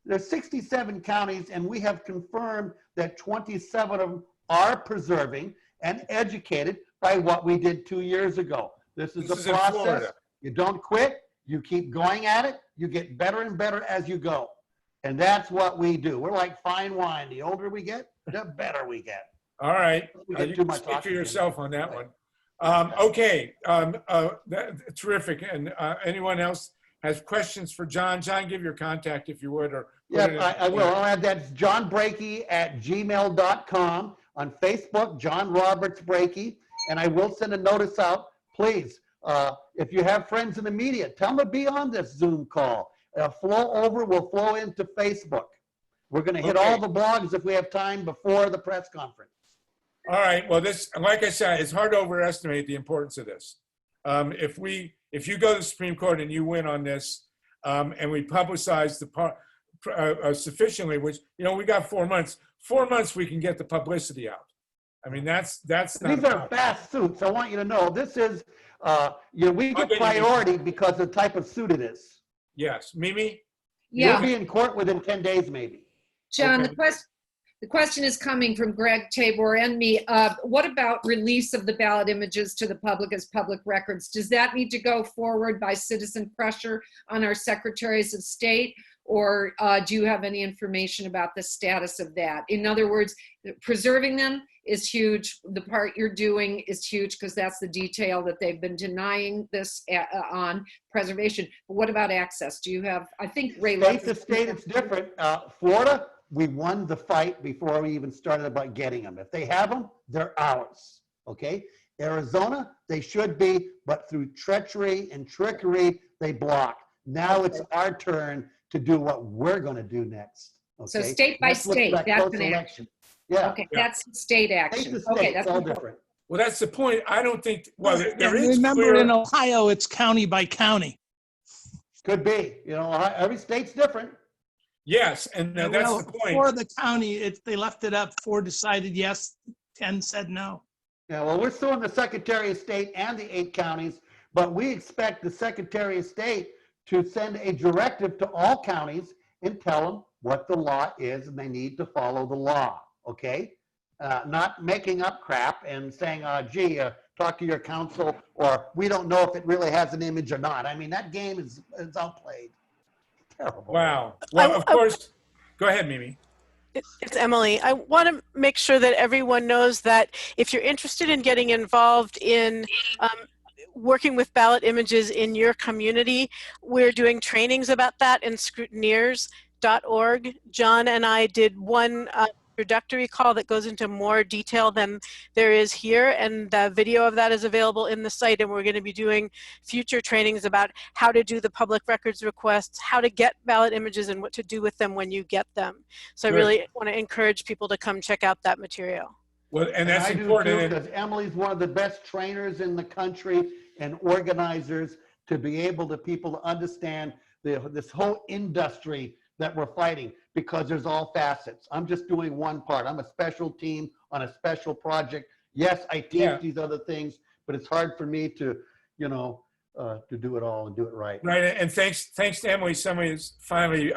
there's 67 counties, and we have confirmed that 27 of them are preserving and educated by what we did 2 years ago. This is This a is in process. Florida. You don't quit. You keep going at it. You get better and better as you go. And that's what we do. We're like fine wine. The older we get, the better we get. All right. We get You too can much speak for oxygen. yourself on that one. Okay, terrific. And anyone else has questions for John? John, give your contact if you would, or put Yeah, it in- I will. I'll add that. It's johnbrakey@gmail.com. On Facebook, John Roberts Brakey. And I will send a notice out. Please, if you have friends in the media, tell them to be on this Zoom call. Flow over will flow into Facebook. We're going to hit all the blogs if we have time before the press conference. All right. Well, this, like I said, it's hard to overestimate the importance of this. If you go to the Supreme Court and you win on this, and we publicize the part sufficiently, which, you know, we got 4 months. 4 months we can get the publicity out. I mean, that's not. These are fast suits. I want you to know this is, you know, we get priority because of the type of suit it is. Yes. Mimi? Yeah. You'll be in court within 10 days, maybe. John, Okay. the question is coming from Greg Tabor and me. What about release of the ballot images to the public as public records? Does that need to go forward by citizen pressure on our secretaries of state? Or do you have any information about the status of that? In other words, preserving them is huge. The part you're doing is huge because that's the detail that they've been denying this on preservation. But what about access? Do you have, I think Ray. State to state, it's different. Florida, we won the fight before we even started about getting them. If they have them, they're ours, okay? Arizona, they should be, but through treachery and trickery, they block. Now it's our turn to do what we're gonna do next, okay? So state by Let's look state, for that that's close an election. Yeah. Okay, that's state State action. to Okay, state, that's it's all important. different. Well, that's the point. I don't think, well, there And is remember, clear. in Ohio, it's county by county. Could be, you know, every state's different. Yes, and that's Well, the point. For the county, they left it up. 4 decided yes, 10 said no. Yeah, well, we're suing the Secretary of State and the 8 counties, but we expect the Secretary of State to send a directive to all counties and tell them what the law is and they need to follow the law, okay? Not making up crap and saying, gee, talk to your counsel, or we don't know if it really has an image or not. I mean, that game is outplayed. Terrible. Wow. Well, of course, go ahead, Mimi. It's Emily. I want to make sure that everyone knows that if you're interested in getting involved in working with ballot images in your community, we're doing trainings about that in scrutineers.org. John and I did one introductory call that goes into more detail than there is here, and the video of that is available in the site, and we're going to be doing future trainings about how to do the public records requests, how to get ballot images, and what to do with them when you get them. So Good. I really want to encourage people to come check out that material. Well, and that's I important. do and- too, because Emily's one of the best trainers in the country and organizers to be able to people to understand this whole industry that we're fighting, because there's all facets. I'm just doing one part. I'm a special team on a special project. Yes, I teach Yeah. these other things, but it's hard for me to, you know, to do it all and do it right. Right, and thanks to Emily, somebody has finally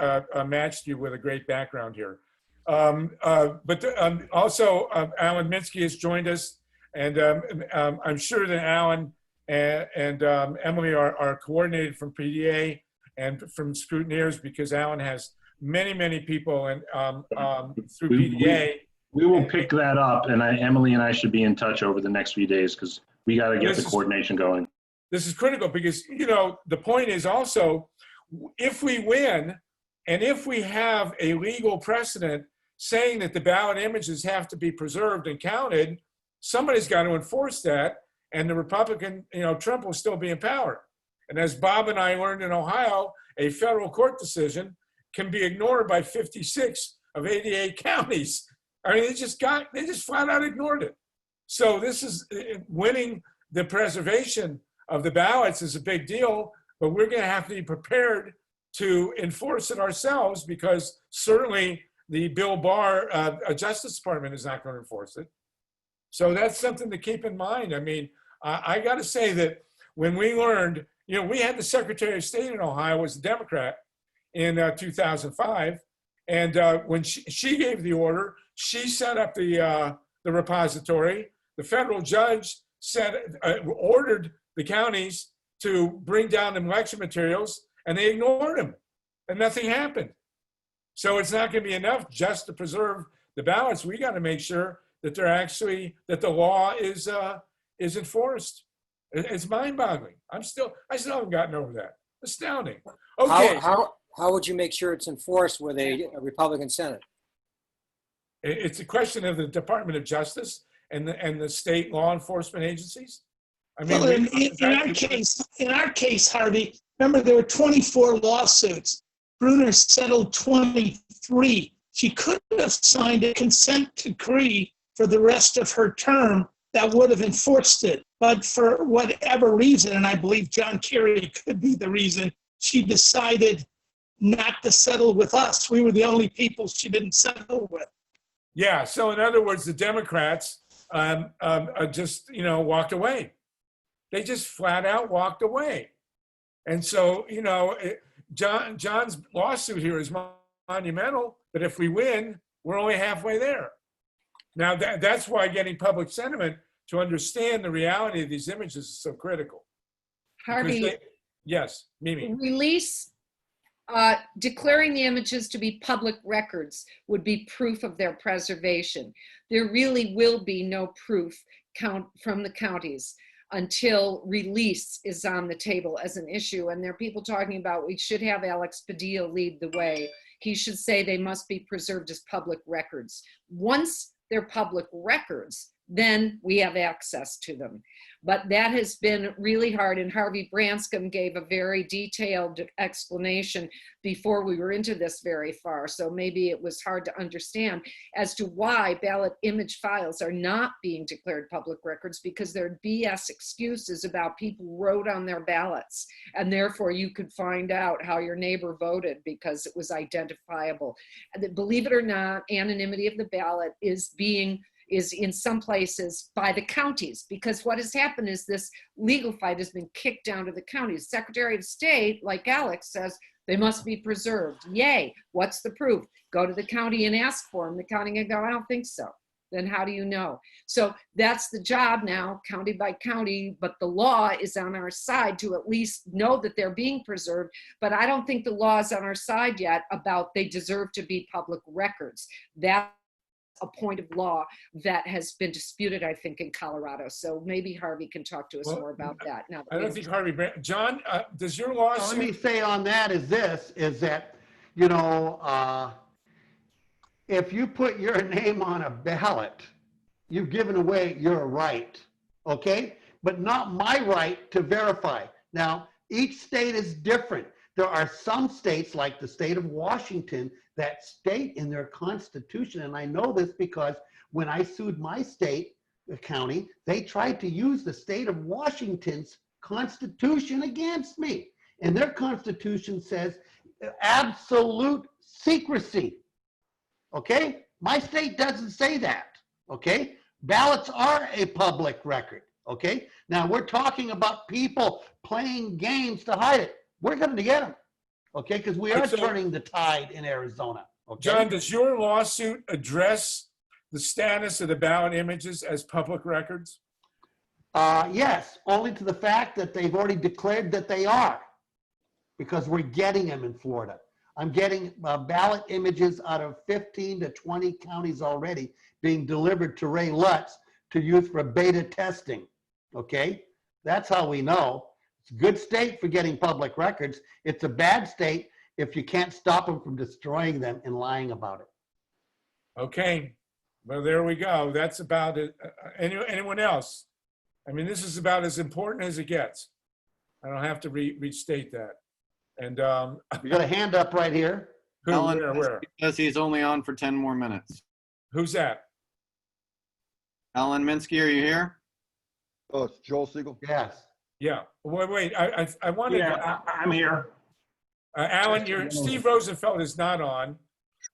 matched you with a great background here. But also, Alan Minsky has joined us, and I'm sure that Alan and Emily are coordinated from PDA and from Scrutineers, because Alan has many people and through PDA. We will pick that up, and Emily and I should be in touch over the next few days, because we got to get the coordination going. This is critical because, you know, the point is also, if we win and if we have a legal precedent saying that the ballot images have to be preserved and counted, somebody's got to enforce that, and the Republican, you know, Trump will still be in power. And as Bob and I learned in Ohio, a federal court decision can be ignored by 56 of 88 counties. I mean, they just flat out ignored it. So this is winning the preservation of the ballots is a big deal, but we're going to have to be prepared to enforce it ourselves, because certainly the Bill Barr Justice Department is not going to enforce it. So that's something to keep in mind. I mean, I got to say that when we learned, you know, we had the Secretary of State in Ohio was a Democrat in 2005. And when she gave the order, she set up the repository. The federal judge ordered the counties to bring down the materials, and they ignored them, and nothing happened. So it's not going to be enough just to preserve the ballots. We got to make sure that that the law is enforced. It's mind-boggling. I still haven't gotten over that. Astounding. Okay. How would you make sure it's enforced with a Republican Senate? It's a question of the Department of Justice and the state law enforcement agencies. I mean, Well, in our case, Harvey, remember there were 24 lawsuits. Brunner settled 23. She could have signed a consent decree for the rest of her term that would have enforced it. But for whatever reason, and I believe John Kerry could be the reason, she decided not to settle with us. We were the only people she didn't settle with. Yeah. So in other words, the Democrats just, you know, walked away. They just flat out walked away. And so, you know, John's lawsuit here is monumental, but if we win, we're only halfway there. Now, that's why getting public sentiment to understand the reality of these images is so critical. Harvey, Yes, Mimi. release, declaring the images to be public records would be proof of their preservation. There really will be no proof from the counties until release is on the table as an issue. And there are people talking about we should have Alex Padilla lead the way. He should say they must be preserved as public records. Once they're public records, then we have access to them. But that has been really hard, and Harvey Branscombe gave a very detailed explanation before we were into this very far, so maybe it was hard to understand as to why ballot image files are not being declared public records, because they're BS excuses about people wrote on their ballots, and therefore you could find out how your neighbor voted because it was identifiable. And believe it or not, anonymity of the ballot is in some places by the counties, because what has happened is this legal fight has been kicked down to the counties. Secretary of State, like Alex, says they must be preserved. Yay, what's the proof? Go to the county and ask for them. The county can go, I don't think so. Then how do you know? So that's the job now, county by county, but the law is on our side to at least know that they're being preserved. But I don't think the law is on our side yet about they deserve to be public records. That's a point of law that has been disputed, I think, in Colorado. So maybe Harvey can talk to us more about that. Now, I don't think Harvey, John, does your Well, lawsuit? let me say on that is that, if you put your name on a ballot, you've given away your right, okay? But not my right to verify. Now, each state is different. There are some states, like the state of Washington, that state in their constitution, and I know this because when I sued my state, the county, they tried to use the state of Washington's constitution against me. And their constitution says absolute secrecy, okay? My state doesn't say that, okay? Ballots are a public record, okay? Now, we're talking about people playing games to hide it. We're going to get them. Okay, because we are turning the tide in Arizona. Okay? John, does your lawsuit address the status of the ballot images as public records? Yes, only to the fact that they've already declared that they are, because we're getting them in Florida. I'm getting ballot images out of 15 to 20 counties already being delivered to Ray Lutz to use for beta testing. Okay, that's how we know. It's a good state for getting public records. It's a bad state if you can't stop them from destroying them and lying about it. Okay, well, there we go. That's about it. Anyone else? I mean, this is about as important as it gets. I don't have to restate that. And you got a hand up right here. Who, Alan, where? because he's only on for 10 more minutes. Who's that? Alan Minsky, are you here? Oh, it's Joel Siegel? Yes. Yeah. Wait. I wanted. Yeah, I'm here. Alan, Steve Rosenfeld is not on.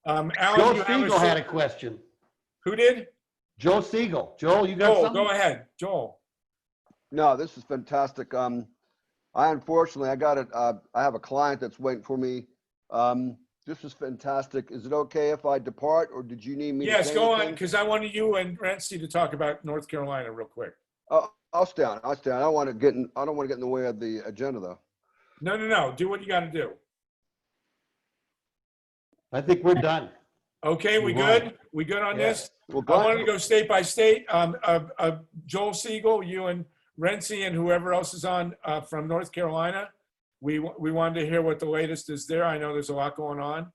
Alan, Joe Siegel had a question. Who did? Joe Siegel. Joel, you got Joel, something? go ahead, Joel. No, this is fantastic. I unfortunately, I have a client that's waiting for me. This is fantastic. Is it okay if I depart, or did you need me? Yes, to go on, because I wanted you and Rancy to talk about North Carolina real quick. I'll stay on. I don't want to get in the way of the agenda, though. No. Do what you got to do. I think we're done. Okay, we good? We good on this? Well, I wanted to go state by state. Joel Siegel, you and Renzi and whoever else is on from North Carolina. We wanted to hear what the latest is there. I know there's a lot going on.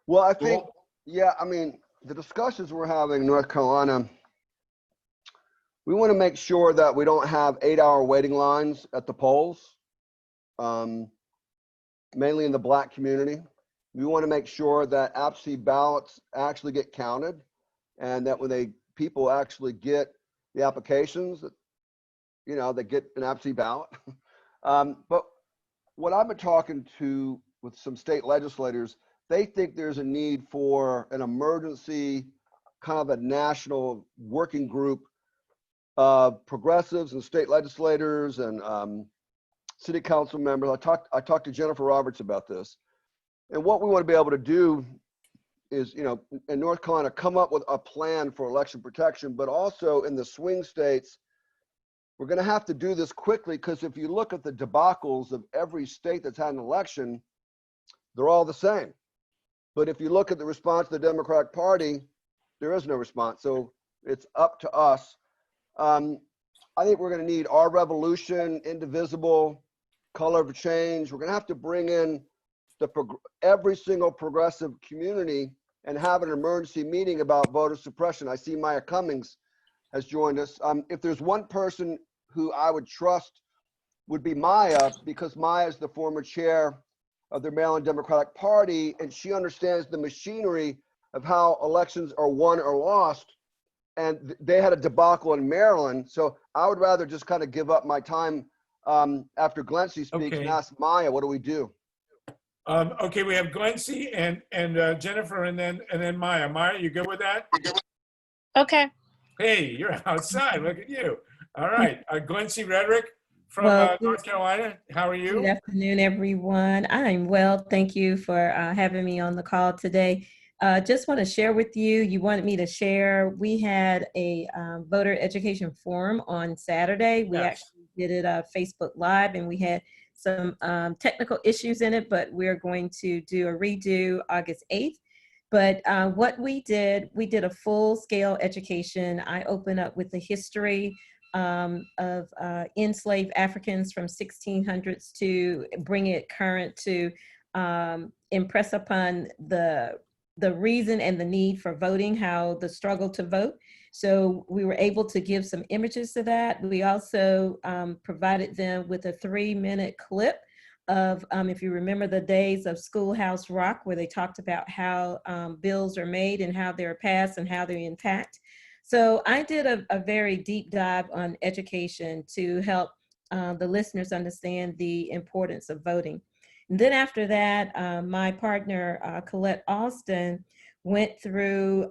Well, I think, yeah, I mean, the discussions we're having in North Carolina, we want to make sure that we don't have 8-hour waiting lines at the polls, mainly in the Black community. We want to make sure that absentee ballots actually get counted, and that when people actually get the applications, they get an absentee ballot. But what I've been talking to with some state legislators, they think there's a need for an emergency kind of a national working group of progressives and state legislators and city council members. I talked to Jennifer Roberts about this. And what we want to be able to do is, you know, in North Carolina, come up with a plan for election protection, but also in the swing states, we're going to have to do this quickly, because if you look at the debacles of every state that's had an election, they're all the same. But if you look at the response to the Democratic Party, there is no response. So it's up to us. I think we're going to need Our Revolution, Indivisible, Color of Change. We're going to have to bring in every single progressive community and have an emergency meeting about voter suppression. I see Maya Cummings has joined us. If there's one person who I would trust, would be Maya, because Maya is the former chair of the Maryland Democratic Party, and she understands the machinery of how elections are won or lost. And they had a debacle in Maryland. So I would rather just kind of give up my time after Glency speaks and ask Maya, what do we do? Okay, we have Glency and Jennifer, and then Maya. Maya, you good with that? Okay. Hey, you're outside. Look at you. All right, Glency Redrick from North Carolina. How are you? Good afternoon, everyone. I'm well. Thank you for having me on the call today. Just want to share with you, you wanted me to share, we had a voter education forum on Saturday. We actually did it Facebook Live, and we had some technical issues in it, but we're going to do a redo August 8th. But what we did a full-scale education. I opened up with the history of enslaved Africans from 1600s to bring it current, to impress upon the reason and the need for voting, how the struggle to vote. So we were able to give some images to that. We also provided them with a 3-minute clip of, if you remember the days of Schoolhouse Rock, where they talked about how bills are made and how they're passed and how they're intact. So I did a very deep dive on education to help the listeners understand the importance of voting. And then after that, my partner, Colette Austin, went through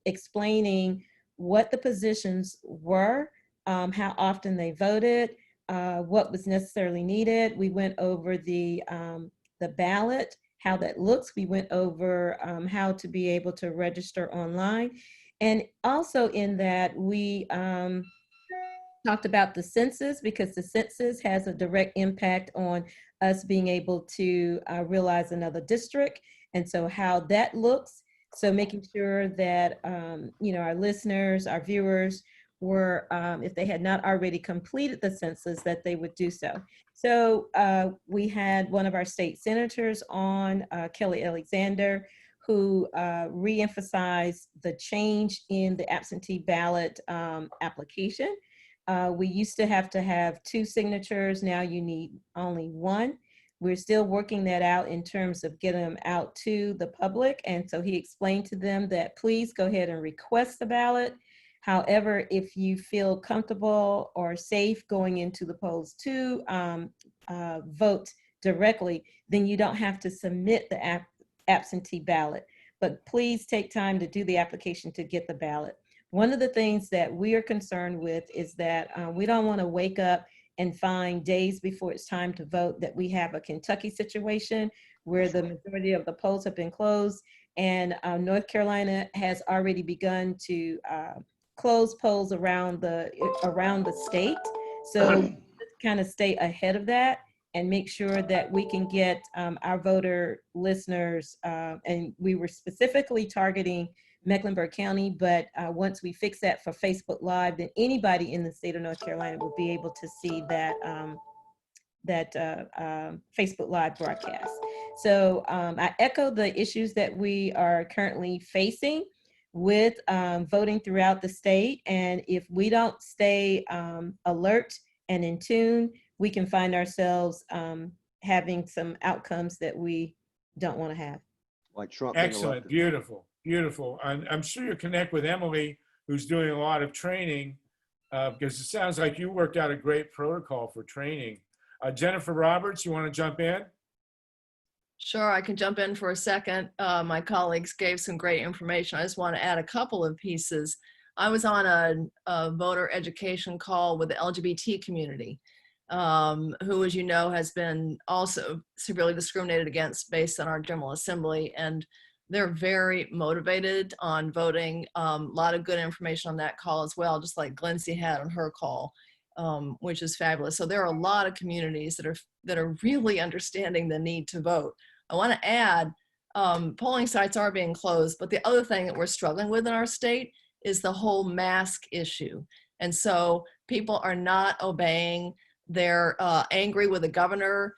explaining what the positions were, how often they voted, what was necessarily needed. We went over the ballot, how that looks. We went over how to be able to register online. And also in that, we talked about the census, because the census has a direct impact on us being able to realize another district, and so how that looks. So making sure that you know, our listeners, our viewers were, if they had not already completed the census, that they would do so. So we had one of our state senators on, Kelly Alexander, who reemphasized the change in the absentee ballot application. We used to have 2 signatures. Now you need only 1. We're still working that out in terms of getting them out to the public. And so he explained to them that please go ahead and request the ballot. However, if you feel comfortable or safe going into the polls to vote directly, then you don't have to submit the absentee ballot. But please take time to do the application to get the ballot. One of the things that we are concerned with is that we don't want to wake up and find days before it's time to vote that we have a Kentucky situation where the majority of the polls have been closed, and North Carolina has already begun to close polls around the state. So let's kind of stay ahead of that and make sure that we can get our voter listeners, and we were specifically targeting Mecklenburg County, but once we fix that for Facebook Live, then anybody in the state of North Carolina will be able to see that Facebook Live broadcast. So I echo the issues that we are currently facing with voting throughout the state, and if we don't stay alert and in tune, we can find ourselves having some outcomes that we don't want to have. Like Trump. Excellent, beautiful. Beautiful. I'm sure you'll connect with Emily, who's doing a lot of training, because it sounds like you worked out a great protocol for training. Jennifer Roberts, you want to jump in? Sure, I can jump in for a second. My colleagues gave some great information. I just want to add a couple of pieces. I was on a voter education call with the LGBT community. who, as you know, has been also severely discriminated against based on our General Assembly. And they're very motivated on voting. A lot of good information on that call as well, just like Glency had on her call, which is fabulous. So there are a lot of communities that are really understanding the need to vote. I want to add, polling sites are being closed, but the other thing that we're struggling with in our state is the whole mask issue. And so people are not obeying. They're angry with the governor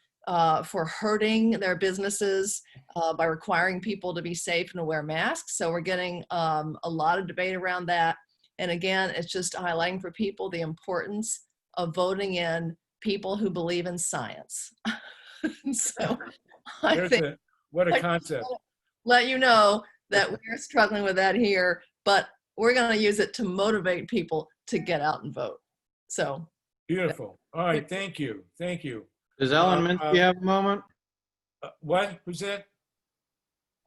for hurting their businesses by requiring people to be safe and to wear masks. So we're getting a lot of debate around that. And again, it's just highlighting for people the importance of voting in people who believe in science. So I think what a concept. Let you know that we're struggling with that here, but we're going to use it to motivate people to get out and vote. So beautiful. All right, thank you. Thank you. Does Ellen Minsky have a moment? What? Who's that?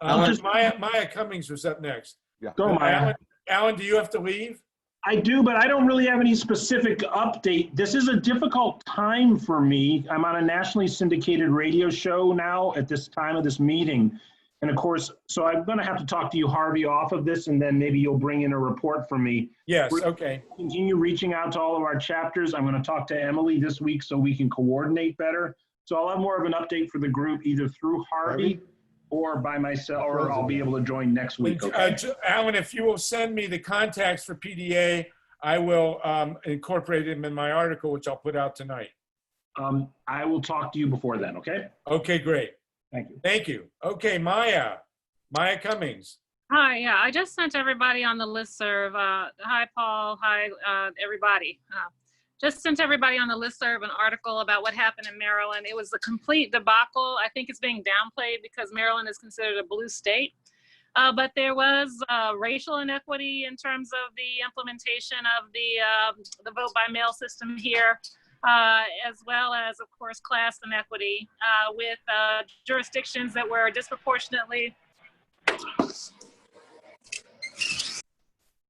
Maya Cummings was up next. Yeah. Go, Maya. Alan, do you have to leave? I do, but I don't really have any specific update. This is a difficult time for me. I'm on a nationally syndicated radio show now at this time of this meeting. And of course, so I'm going to have to talk to you, Harvey, off of this, and then maybe you'll bring in a report for me. Yes, We're okay. Continue reaching out to all of our chapters. I'm going to talk to Emily this week so we can coordinate better. So I'll have more of an update for the group either through Harvey or by myself, or I'll be able to join next week. Okay? Alan, if you will send me the contacts for PDA, I will incorporate them in my article, which I'll put out tonight. I will talk to you before then, okay? Okay, great. Thank you. Thank you. Okay, Maya Cummings. Hi, yeah, I just sent everybody on the listserv. Hi, Paul. Hi, everybody. Just sent everybody on the listserv an article about what happened in Maryland. It was a complete debacle. I think it's being downplayed because Maryland is considered a blue state. But there was racial inequity in terms of the implementation of the vote by mail system here, as well as, of course, class inequity with jurisdictions that were disproportionately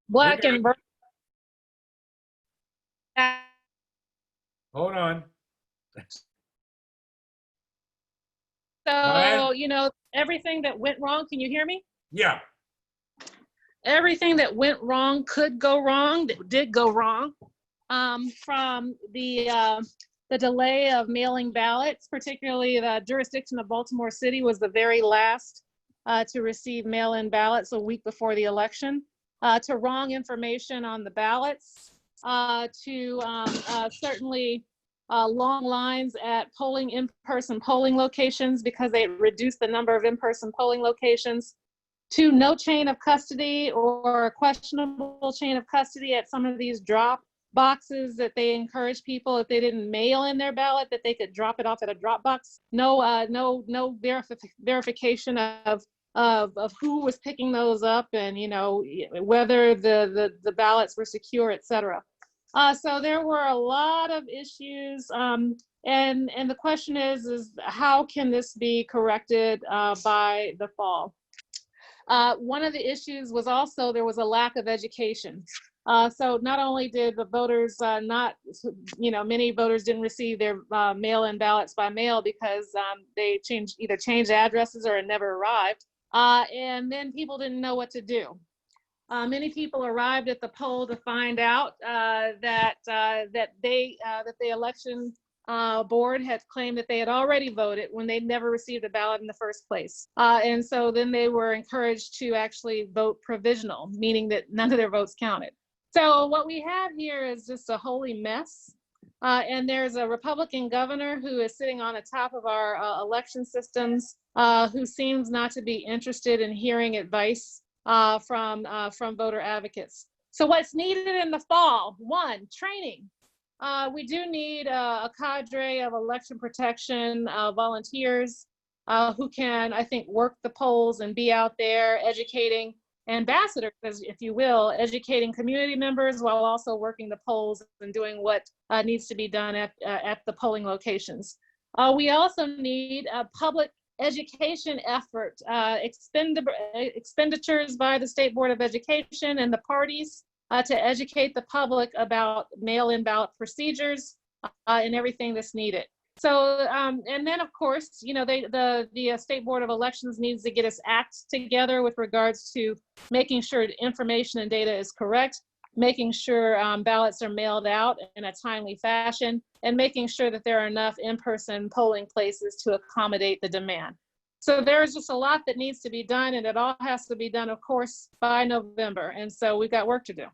Black and Hold on. So, you know, everything that went wrong, can you hear me? Yeah. Everything that went wrong could go wrong, that did go wrong, from the delay of mailing ballots, particularly the jurisdiction of Baltimore City was the very last to receive mail-in ballots a week before the election, to wrong information on the ballots, to certainly long lines at in-person polling locations because they reduced the number of in-person polling locations, to no chain of custody or questionable chain of custody at some of these drop boxes that they encourage people, if they didn't mail in their ballot, that they could drop it off at a drop box. No verification of who was picking those up and, you know, whether the ballots were secure, et cetera. So there were a lot of issues, and the question is how can this be corrected by the fall? One of the issues was also there was a lack of education. So not only did the voters many voters didn't receive their mail-in ballots by mail because they either changed addresses or it never arrived, and then people didn't know what to do. Many people arrived at the poll to find out that the election board had claimed that they had already voted when they never received a ballot in the first place. And so then they were encouraged to actually vote provisional, meaning that none of their votes counted. So what we have here is just a holy mess. And there's a Republican governor who is sitting on the top of our election systems, who seems not to be interested in hearing advice from voter advocates. So what's needed in the fall? One, training. We do need a cadre of election protection volunteers who can, I think, work the polls and be out there educating ambassadors, if you will, educating community members while also working the polls and doing what needs to be done at the polling locations. We also need a public education effort, expenditures by the State Board of Education and the parties to educate the public about mail-in ballot procedures, and everything that's needed. So, and then of course, you know, the State Board of Elections needs to get its act together with regards to making sure information and data is correct, making sure ballots are mailed out in a timely fashion, and making sure that there are enough in-person polling places to accommodate the demand. So there's just a lot that needs to be done, and it all has to be done, of course, by November. And so we've got work to do.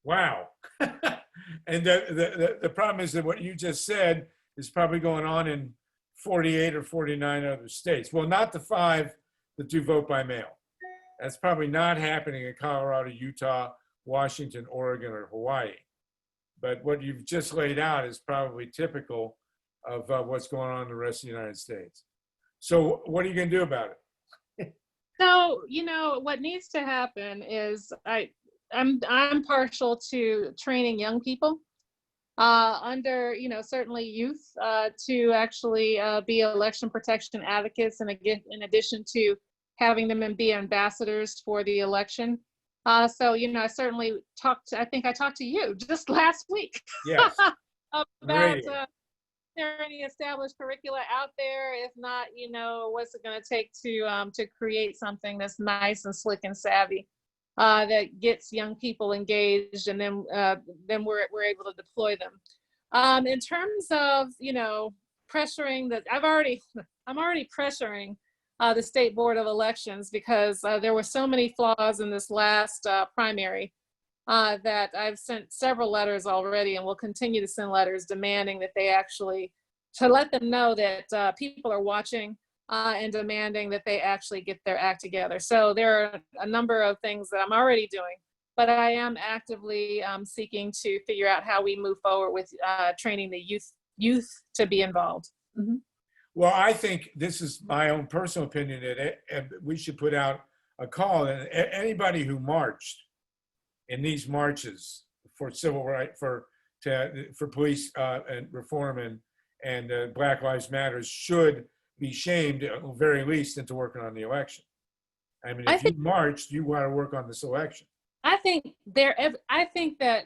Wow. And the problem is that what you just said is probably going on in 48 or 49 other states. Well, not the 5 that do vote by mail. That's probably not happening in Colorado, Utah, Washington, Oregon, or Hawaii. But what you've just laid out is probably typical of what's going on in the rest of the United States. So what are you going to do about it? So, you know, what needs to happen is I'm partial to training young people under, you know, certainly youth to actually be election protection advocates, and again, in addition to having them and be ambassadors for the election. So, you know, I certainly I think I talked to you just last week. Yes. About there are any established curricula out there? If not, you know, what's it going to take to create something that's nice and slick and savvy that gets young people engaged, and then we're able to deploy them. In terms of, you know, pressuring I'm already pressuring the State Board of Elections because there were so many flaws in this last primary that I've sent several letters already, and will continue to send letters demanding that they actually, to let them know that people are watching and demanding that they actually get their act together. So there are a number of things that I'm already doing, but I am actively seeking to figure out how we move forward with training the youth to be involved. Mm-hmm. Well, I think this is my own personal opinion that we should put out a call, and anybody who marched in these marches for civil rights, for police and reform and Black Lives Matter should be shamed, at the very least, into working on the election. I mean, if you marched, you want to work on this election. I think that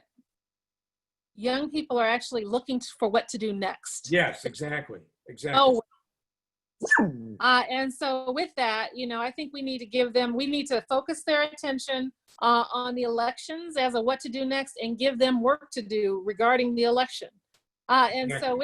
young people are actually looking for what to do next. Yes, exactly. Oh. And so with that, you know, I think we need to focus their attention on the elections as a what to do next, and give them work to do regarding the election. So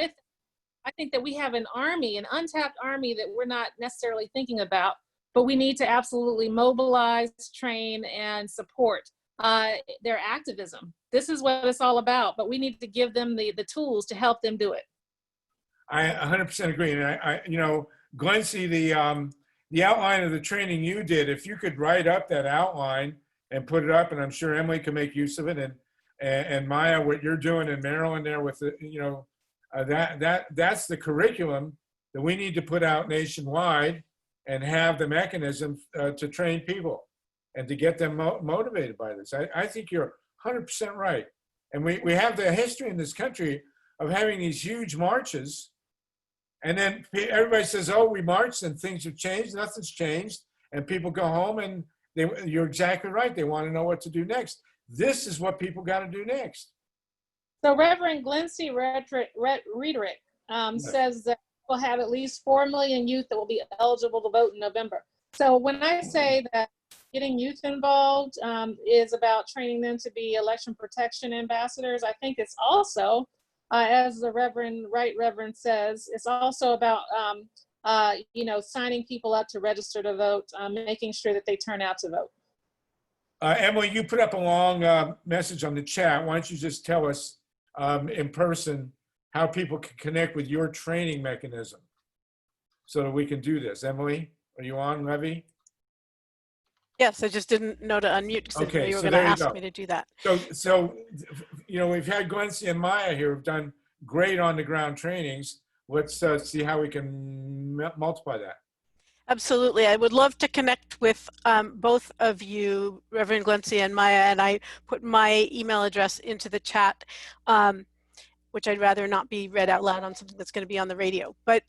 I think that we have an untapped army that we're not necessarily thinking about, but we need to absolutely mobilize, train, and support their activism. This is what it's all about, but we need to give them the tools to help them do it. I 100% agree. And I you know, Glency, the outline of the training you did, if you could write up that outline and put it up, and I'm sure Emily can make use of it, and Maya, what you're doing in Maryland there with the, you know, that's the curriculum that we need to put out nationwide, and have the mechanism to train people and to get them motivated by this. I think you're 100% right. And we have the history in this country of having these huge marches, and then everybody says, oh, we marched and things have changed. Nothing's changed. And people go home, and you're exactly right. They want to know what to do next. This is what people got to do next. So Reverend Glency Riedrich says that we'll have at least 4 million youth that will be eligible to vote in November. So when I say that getting youth involved is about training them to be election protection ambassadors, I think it's also, as the Right Reverend says, it's also about you know, signing people up to register to vote, making sure that they turn out to vote. Emily, you put up a long message on the chat. Why don't you just tell us in person how people can connect with your training mechanism so that we can do this. Emily, are you on, Levy? Yes, I just didn't know to unmute because Okay, you were so going to there you ask go. me to do that. So, you know, we've had Glency and Maya here who've done great on the ground trainings. Let's see how we can multiply that. Absolutely. I would love to connect with both of you, Reverend Glency and Maya, and I put my email address into the chat, which I'd rather not be read out loud on something that's going to be on the radio. But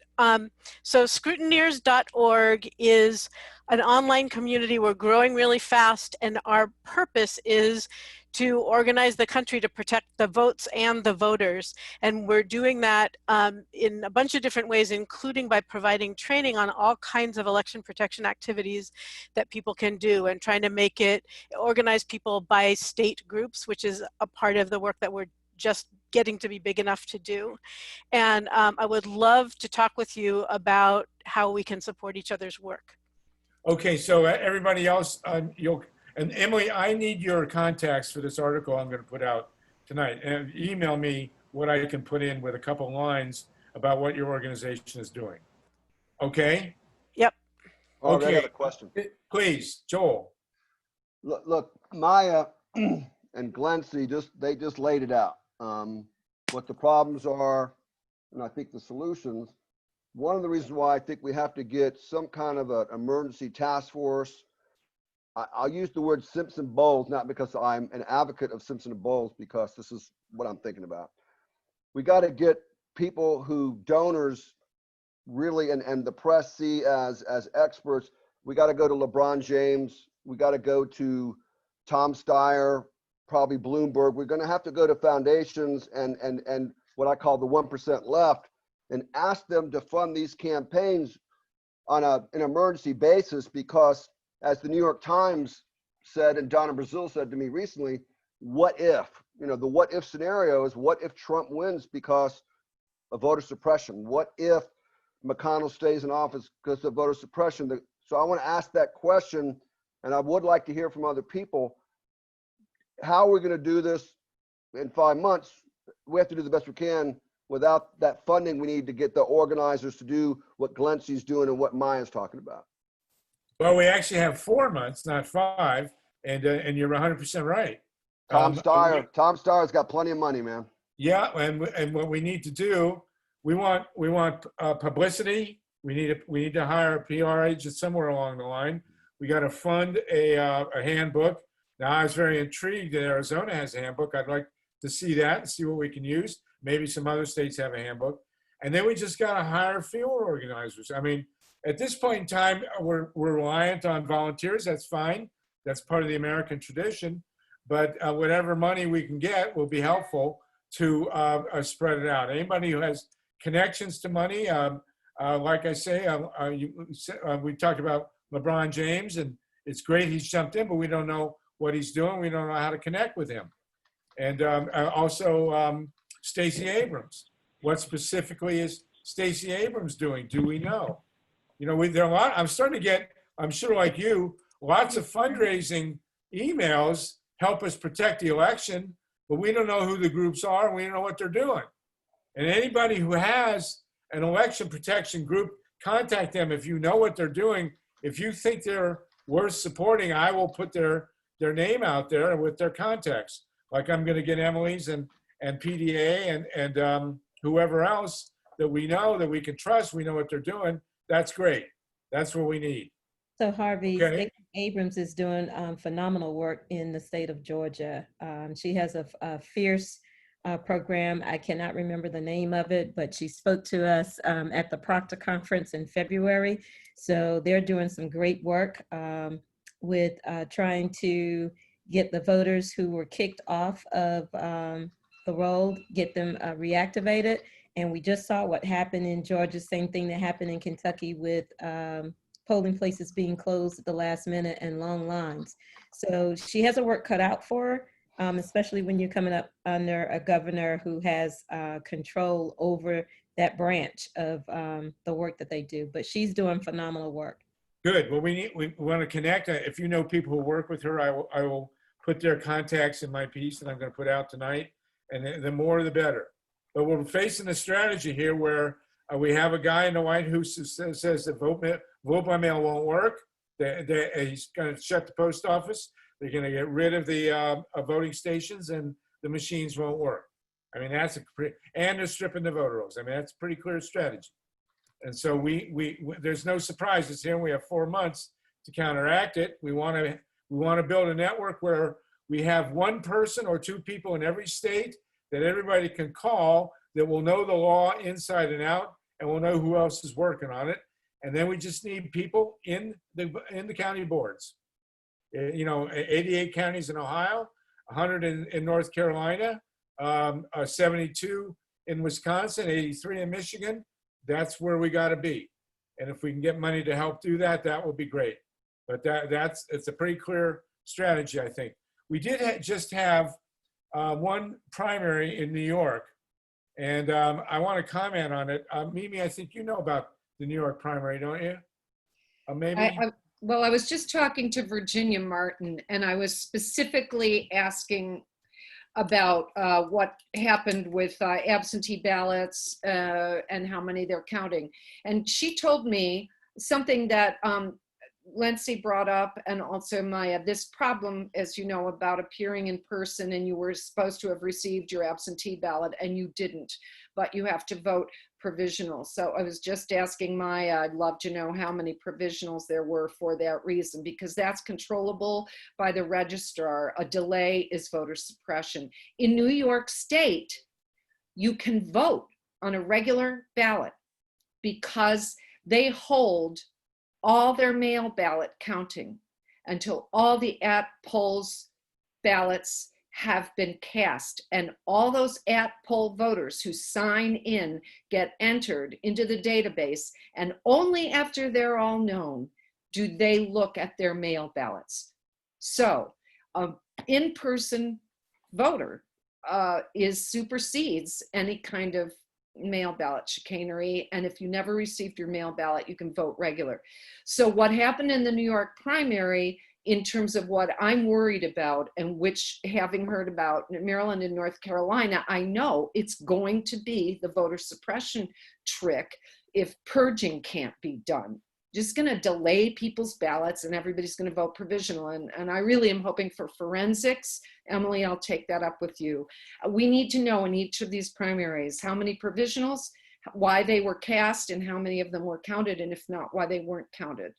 so scrutineers.org is an online community. We're growing really fast, and our purpose is to organize the country to protect the votes and the voters. And we're doing that in a bunch of different ways, including by providing training on all kinds of election protection activities that people can do, and trying to make it organize people by state groups, which is a part of the work that we're just getting to be big enough to do. And I would love to talk with you about how we can support each other's work. Okay, so everybody else, and Emily, I need your contacts for this article I'm going to put out tonight. And email me what I can put in with a couple lines about what your organization is doing. Okay? Yep. Harvey, I got a question. Please, Joel. Look, Maya and Glency they just laid it out. What the problems are, and I think the solutions. One of the reasons why I think we have to get some kind of an emergency task force. I'll use the word Simpson Bowles, not because I'm an advocate of Simpson and Bowles, because this is what I'm thinking about. We got to get people who donors really and the press see as experts. We got to go to LeBron James. We got to go to Tom Steyer, probably Bloomberg. We're going to have to go to foundations and what I call the 1% left, and ask them to fund these campaigns on an emergency basis, because as the New York Times said, and Donna Brazil said to me recently, what if? You know, the what if scenario is, what if Trump wins because of voter suppression? What if McConnell stays in office because of voter suppression? So I want to ask that question, and I would like to hear from other people. How are we going to do this in 5 months? We have to do the best we can without that funding we need to get the organizers to do what Glency's doing and what Maya's talking about. Well, we actually have 4 months, not 5, and you're 100% right. Tom Steyer's got plenty of money, man. Yeah, and what we need to do, we want publicity. We need to hire a PR agent somewhere along the line. We got to fund a handbook. Now, I was very intrigued that Arizona has a handbook. I'd like to see that and see what we can use. Maybe some other states have a handbook. And then we just got to hire field organizers. I mean, at this point in time, we're reliant on volunteers. That's fine. That's part of the American tradition. But whatever money we can get will be helpful to spread it out. Anybody who has connections to money, like I say, we talked about LeBron James, and it's great he's jumped in, but we don't know what he's doing. We don't know how to connect with him. And also Stacey Abrams. What specifically is Stacey Abrams doing? Do we know? You know, there are a lot. I'm starting to get, I'm sure like you, lots of fundraising emails help us protect the election, but we don't know who the groups are, and we don't know what they're doing. And anybody who has an election protection group, contact them if you know what they're doing. If you think they're worth supporting, I will put their name out there with their contacts. Like I'm going to get Emily's and PDA and whoever else that we know that we can trust. We know what they're doing. That's great. That's what we need. So Harvey, Okay. Stacey Abrams is doing phenomenal work in the state of Georgia. She has a fierce program. I cannot remember the name of it, but she spoke to us at the Proctor Conference in February. So they're doing some great work with trying to get the voters who were kicked off of the roll, get them reactivated. And we just saw what happened in Georgia, same thing that happened in Kentucky with polling places being closed at the last minute and long lines. So she has her work cut out for her, especially when you're coming up under a governor who has control over that branch of the work that they do. But she's doing phenomenal work. Good. Well, we want to connect. If you know people who work with her, I will put their contacts in my piece that I'm going to put out tonight. And the more, the better. But we're facing a strategy here where we have a guy in the White House who says that vote by mail won't work. He's going to shut the post office. They're going to get rid of the voting stations, and the machines won't work. I mean, and they're stripping the voter rolls. I mean, that's a pretty clear strategy. And so there's no surprises here. We have 4 months to counteract it. We want to build a network where we have one person or two people in every state that everybody can call that will know the law inside and out, and will know who else is working on it. And then we just need people in the county boards. You know, 88 counties in Ohio. 100 in North Carolina, 72 in Wisconsin, 83 in Michigan. That's where we got to be. And if we can get money to help do that, that would be great. But it's a pretty clear strategy, I think. We did just have one primary in New York, and I want to comment on it. Mimi, I think you know about the New York primary, don't you? Maybe. Well, I was just talking to Virginia Martin, and I was specifically asking about what happened with absentee ballots and how many they're counting. And she told me something that Lindsay brought up, and also Maya, this problem, as you know, about appearing in person and you were supposed to have received your absentee ballot and you didn't, but you have to vote provisional. So I was just asking Maya, I'd love to know how many provisionals there were for that reason, because that's controllable by the registrar. A delay is voter suppression. In New York State, you can vote on a regular ballot because they hold all their mail ballot counting until all the at-polls ballots have been cast, and all those at-poll voters who sign in get entered into the database, and only after they're all known do they look at their mail ballots. So an in-person voter supersedes any kind of mail ballot chicanery, and if you never received your mail ballot, you can vote regular. So what happened in the New York primary, in terms of what I'm worried about, and which, having heard about Maryland and North Carolina, I know it's going to be the voter suppression trick if purging can't be done. Just going to delay people's ballots and everybody's going to vote provisional. And I really am hoping for forensics. Emily, I'll take that up with you. We need to know in each of these primaries how many provisionals, why they were cast, and how many of them were counted, and if not, why they weren't counted.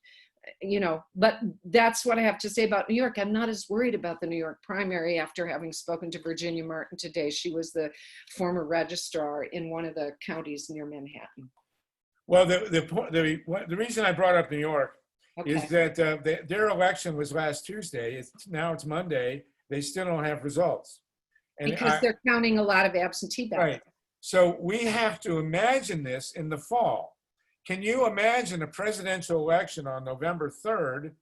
You know, but that's what I have to say about New York. I'm not as worried about the New York primary after having spoken to Virginia Martin today. She was the former registrar in one of the counties near Manhattan. Well, the reason I brought up New York is that their election was last Tuesday. Now it's Monday. They still don't have results. And because they're counting a lot of absentee ballots. Right. So we have to imagine this in the fall. Can you imagine a presidential election on November 3rd,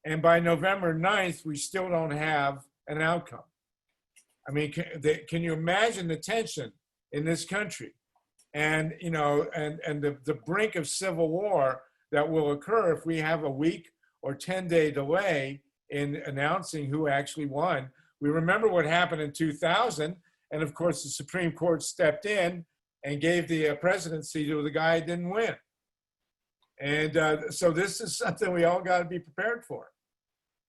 and by November 9th, we still don't have an outcome? I mean, can you imagine the tension in this country? And, you know, and the brink of civil war that will occur if we have a week or 10-day delay in announcing who actually won. We remember what happened in 2000, and of course, the Supreme Court stepped in and gave the presidency to the guy who didn't win. And so this is something we all got to be prepared for.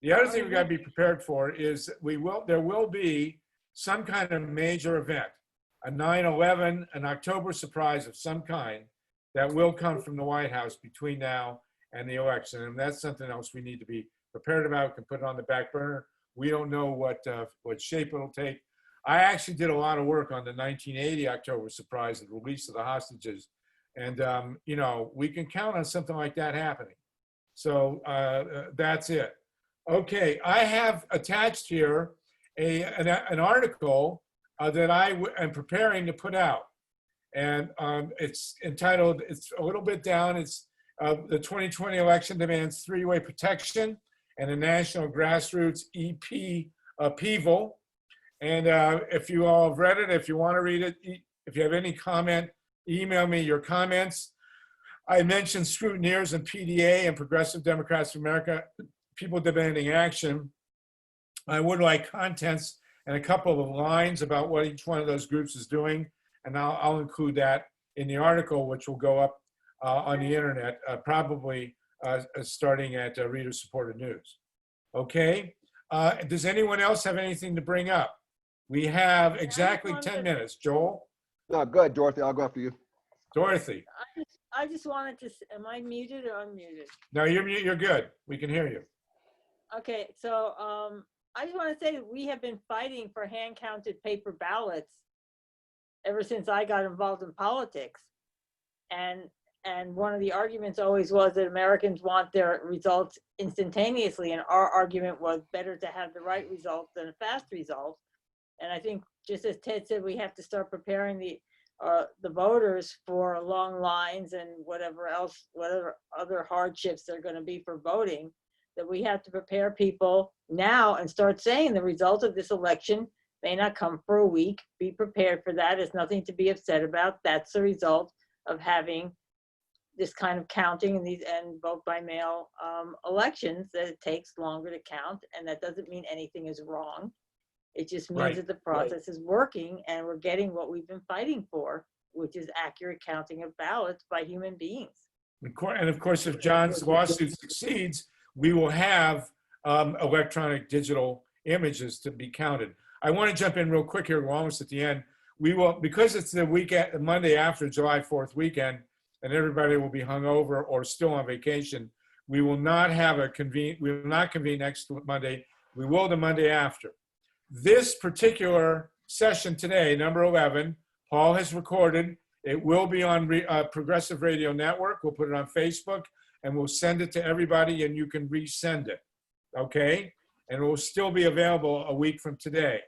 The other thing we got to be prepared for is there will be some kind of major event, a 9/11, an October surprise of some kind that will come from the White House between now and the election. And that's something else we need to be prepared about. We can put it on the back burner. We don't know what shape it'll take. I actually did a lot of work on the 1980 October surprise, the release of the hostages. And, you know, we can count on something like that happening. So that's it. Okay, I have attached here an article that I am preparing to put out. And it's entitled, it's a little bit down, it's the 2020 election demands three-way protection and a national grassroots EP upheaval. And if you all have read it, if you want to read it, if you have any comment, email me your comments. I mentioned scrutineers and PDA and Progressive Democrats of America, people demanding action. I would like contents and a couple of lines about what each one of those groups is doing. And I'll include that in the article, which will go up on the internet, probably starting at Reader Supported News. Okay, does anyone else have anything to bring up? We have exactly 10 minutes. Joel? No, go ahead, Dorothy. I'll go after you. Dorothy? I just wanted to, am I muted or unmuted? No, you're good. We can hear you. Okay, so I just want to say that we have been fighting for hand-counted paper ballots ever since I got involved in politics. And And one of the arguments always was that Americans want their results instantaneously. And our argument was better to have the right result than a fast result. And I think, just as Ted said, we have to start preparing the voters for long lines and whatever other hardships there are going to be for voting, that we have to prepare people now and start saying the result of this election may not come for a week. Be prepared for that. It's nothing to be upset about. That's the result of having this kind of counting and vote by mail elections, that it takes longer to count. And that doesn't mean anything is wrong. It just means that the process is working and we're getting what we've been fighting for, which is accurate counting of ballots by human beings. And of course, if John's lawsuit succeeds, we will have electronic digital images to be counted. I want to jump in real quick here. We're almost at the end. We will, because it's the weekend, Monday after July 4th weekend, and everybody will be hungover or still on vacation. We will not have we will not convene next Monday. We will the Monday after. This particular session today, number 11, Paul has recorded. It will be on Progressive Radio Network. We'll put it on Facebook, and we'll send it to everybody, and you can resend it, okay? And it will still be available a week from today.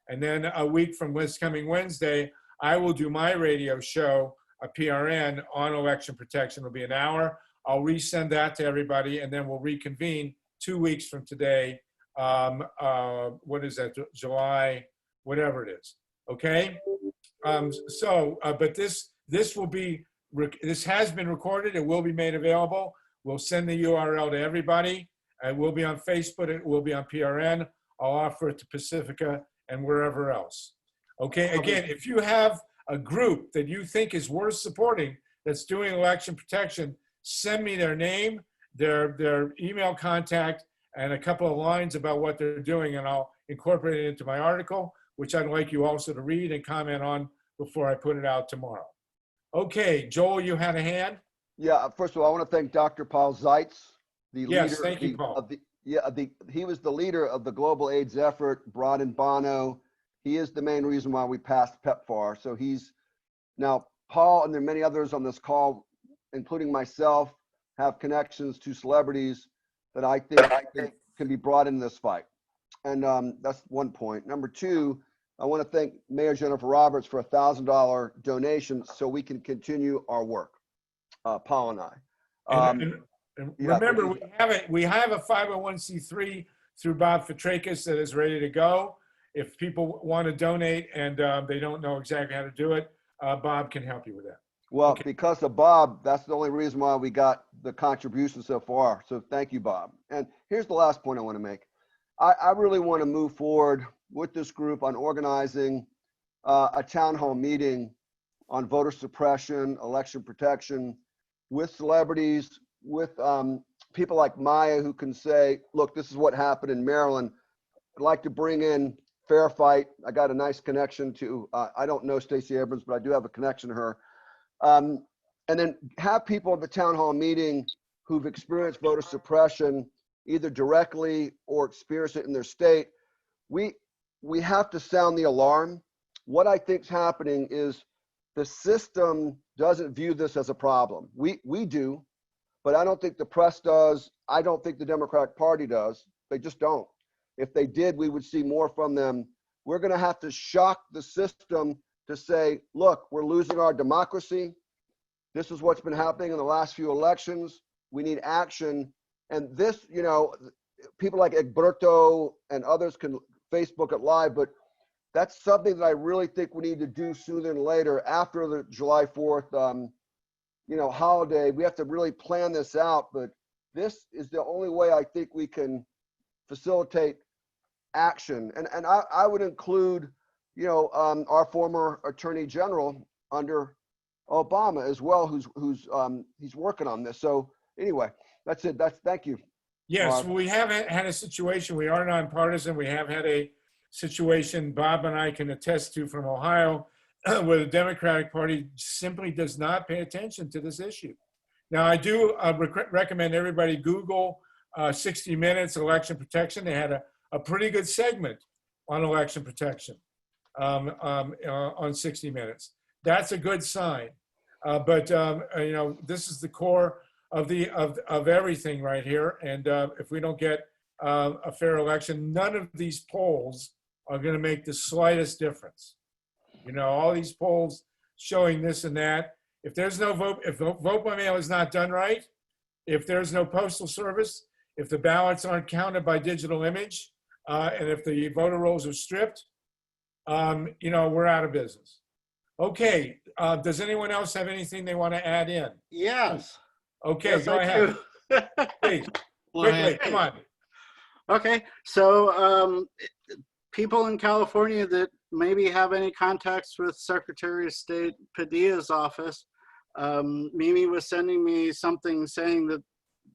And then a week from this coming Wednesday, I will do my radio show, a PRN, on election protection. It'll be an hour. I'll resend that to everybody, and then we'll reconvene 2 weeks from today. What is that, July, whatever it is, okay? But this will be, this has been recorded. It will be made available. We'll send the URL to everybody. It will be on Facebook. It will be on PRN. I'll offer it to Pacifica and wherever else. Okay, again, if you have a group that you think is worth supporting that's doing election protection, send me their name, their email contact, and a couple of lines about what they're doing, and I'll incorporate it into my article, which I'd like you also to read and comment on before I put it out tomorrow. Okay, Joel, you had a hand? Yeah, first of all, I want to thank Dr. Paul Zeitz, the Yes, leader thank you, Paul. he was the leader of the global AIDS effort, brought in Bono. He is the main reason why we passed PEPFAR. So now Paul and there are many others on this call, including myself, have connections to celebrities that I think can be brought in this fight. And that's one point. Number two, I want to thank Mayor Jennifer Roberts for a $1,000 donation so we can continue our work, Paul and I. And remember, we have a 501c3 through Bob Fitrakis that is ready to go. If people want to donate and they don't know exactly how to do it, Bob can help you with that. Well, because of Bob, that's the only reason why we got the contribution so far. So thank you, Bob. And here's the last point I want to make. I really want to move forward with this group on organizing a town hall meeting on voter suppression, election protection, with celebrities, with people like Maya who can say, look, this is what happened in Maryland. I'd like to bring in Fair Fight. I got a nice connection to, I don't know Stacey Abrams, but I do have a connection to her. And then have people at the town hall meeting who've experienced voter suppression, either directly or experienced it in their state. We have to sound the alarm. What I think is happening is the system doesn't view this as a problem. We do, but I don't think the press does. I don't think the Democratic Party does. They just don't. If they did, we would see more from them. We're going to have to shock the system to say, look, we're losing our democracy. This is what's been happening in the last few elections. We need action. And this, people like Egberto and others can Facebook it live, but that's something that I really think we need to do sooner than later after the July 4th, holiday. We have to really plan this out, but this is the only way I think we can facilitate action. And I would include, our former Attorney General under Obama as well, he's working on this. So anyway, that's it. Thank you. Yes, we have had a situation. We are nonpartisan. We have had a situation Bob and I can attest to from Ohio, where the Democratic Party simply does not pay attention to this issue. Now, I do recommend everybody Google 60 Minutes election protection. They had a pretty good segment on election protection on 60 Minutes. That's a good sign. But you know, this is the core of everything right here. And if we don't get a fair election, none of these polls are going to make the slightest difference. You know, all these polls showing this and that. If there's no vote, if vote by mail is not done right, if there's no postal service, if the ballots aren't counted by digital image, and if the voter rolls are stripped, you know, we're out of business. Okay, does anyone else have anything they want to add in? Yes. Okay, Yes, go I ahead. do. Please, quickly, come on. Okay, so people in California that maybe have any contacts with Secretary of State Padilla's office, Mimi was sending me something saying that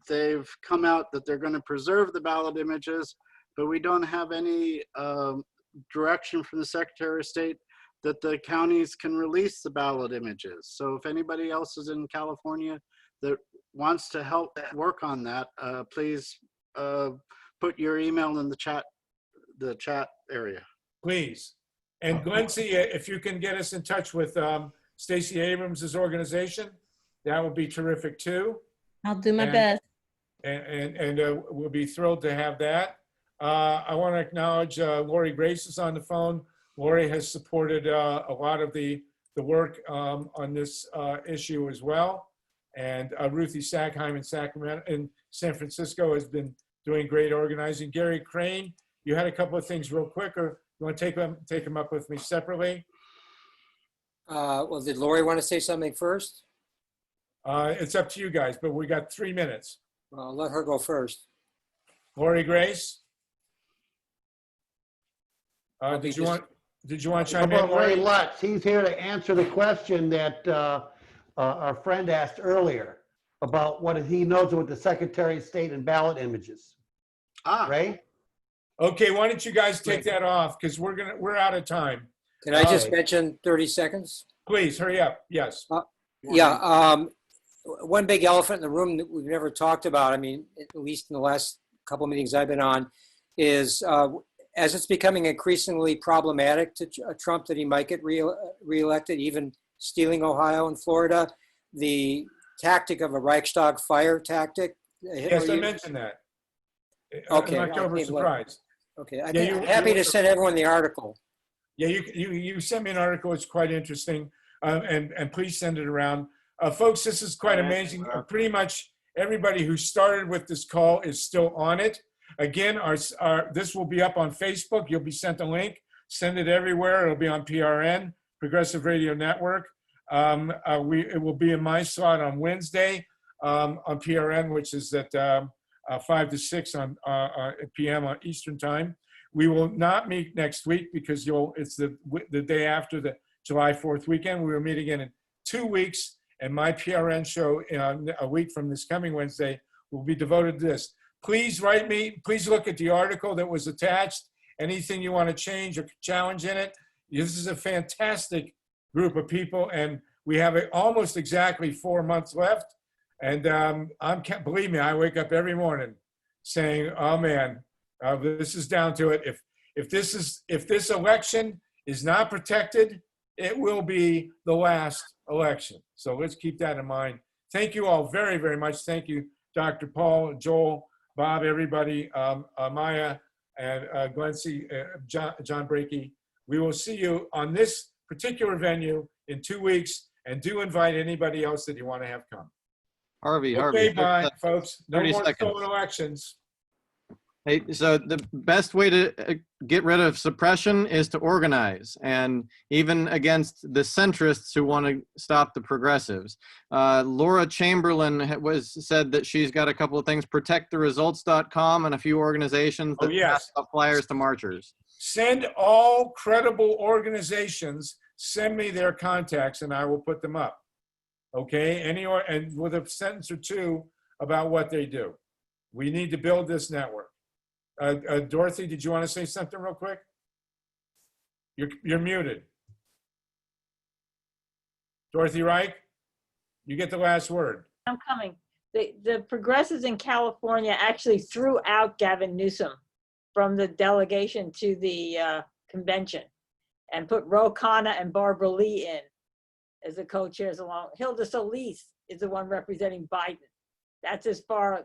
they've come out that they're going to preserve the ballot images, but we don't have any direction from the Secretary of State that the counties can release the ballot images. So if anybody else is in California that wants to help work on that, please put your email in the chat area. Please. And Glency, if you can get us in touch with Stacey Abrams' organization, that would be terrific too. I'll do my best. And we'll be thrilled to have that. I want to acknowledge Lori Grace is on the phone. Lori has supported a lot of the work on this issue as well. And Ruthie Sackheim in Sacramento, in San Francisco, has been doing great organizing. Gary Crane, you had a couple of things real quick, or you want to take them up with me separately? Well, did Lori want to say something first? It's up to you guys, but we got 3 minutes. Well, let her go first. Lori Grace? Did you want to chime in, How about Ray Lori? Lutz? He's here to answer the question that our friend asked earlier about what he knows what the Secretary of State and ballot images. Ray? Okay, why don't you guys take that off, because we're out of time. Can I just mention 30 seconds? Please, hurry up. Yes. Yeah. One big elephant in the room that we've never talked about, I mean, at least in the last couple of meetings I've been on, is as it's becoming increasingly problematic to Trump that he might get reelected, even stealing Ohio and Florida, the tactic of a Reichstag fire tactic. Yes, I mentioned that. Okay. I'm not over surprised. Okay, I'm happy to send everyone the article. Yeah, you sent me an article. It's quite interesting, and please send it around, folks. This is quite amazing. Pretty much everybody who started with this call is still on it. Again, this will be up on Facebook. You'll be sent a link. Send it everywhere. It'll be on PRN, Progressive Radio Network. It will be in my slot on Wednesday on PRN, which is at 5 to 6 p.m. on Eastern Time. We will not meet next week because it's the day after the July 4th weekend. We will meet again in 2 weeks, and my PRN show a week from this coming Wednesday will be devoted to this. Please write me. Please look at the article that was attached. Anything you want to change or challenge in it. This is a fantastic group of people, and we have almost exactly 4 months left. And believe me, I wake up every morning saying, "Oh man, this is down to it. If this election is not protected, it will be the last election." So let's keep that in mind. Thank you all very, very much. Thank you, Dr. Paul, Joel, Bob, everybody, Maya, and Glency, John Brakey. We will see you on this particular venue in 2 weeks, and do invite anybody else that you want to have come. Harvey. Okay, bye, folks. No 30 more seconds. stolen elections. Hey, so the best way to get rid of suppression is to organize, and even against the centrists who want to stop the progressives. Laura Chamberlain said that she's got a couple of things, protecttheresults.com and a few organizations that pass out flyers to marchers. Send all credible organizations, send me their contacts and I will put them up. Okay, and with a sentence or two about what they do. We need to build this network. Dorothy, did you want to say something real quick? You're muted. Dorothy Reich, you get the last word. I'm coming. The progressives in California actually threw out Gavin Newsom from the delegation to the convention and put Ro Khanna and Barbara Lee in. as the co-chairs along. Hilda Solis is the one representing Biden. That's as far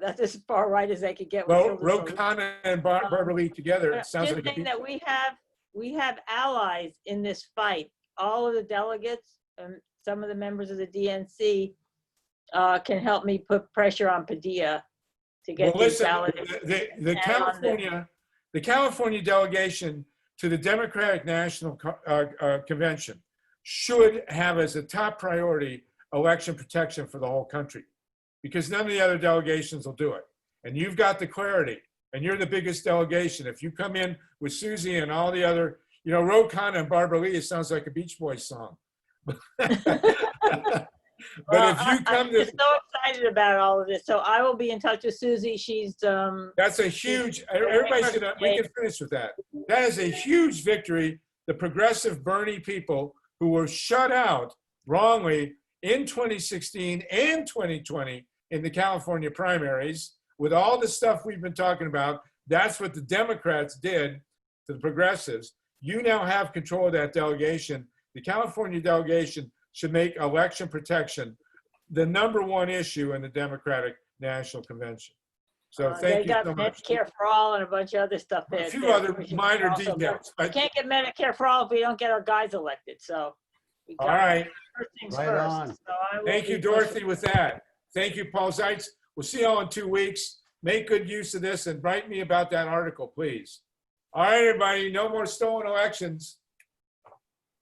right as they could get with Hilda Solis. Ro Khanna and Barbara Lee together, it sounds Just like a saying beach. that we have allies in this fight. All of the delegates and some of the members of the DNC can help me put pressure on Padilla to get Well, these listen, ballot. the California delegation to the Democratic National Convention should have as a top priority election protection for the whole country, because none of the other delegations will do it. And you've got the clarity, and you're the biggest delegation. If you come in with Susie and all the other, Ro Khanna and Barbara Lee, it sounds like a Beach Boys song. But if you come I'm just so excited about all of this. So I will be in touch with Susie. She's that's a huge, everybody should, we can finish with that. That is a huge victory. The progressive Bernie people who were shut out wrongly in 2016 and 2020 in the California primaries, with all the stuff we've been talking about, that's what the Democrats did to the progressives. You now have control of that delegation. The California delegation should make election protection the #1 issue in the Democratic National Convention. So thank you so much. Medicare for all and a bunch of other stuff there. A few other minor details. We can't get Medicare for all if we don't get our guys elected. So. All right. First things Right first. on. So I will Thank you, be Dorothy, with that. Thank you, Paul Zeitz. We'll see you all in 2 weeks. Make good use of this and write me about that article, please. All right, everybody, no more stolen elections.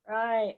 Right.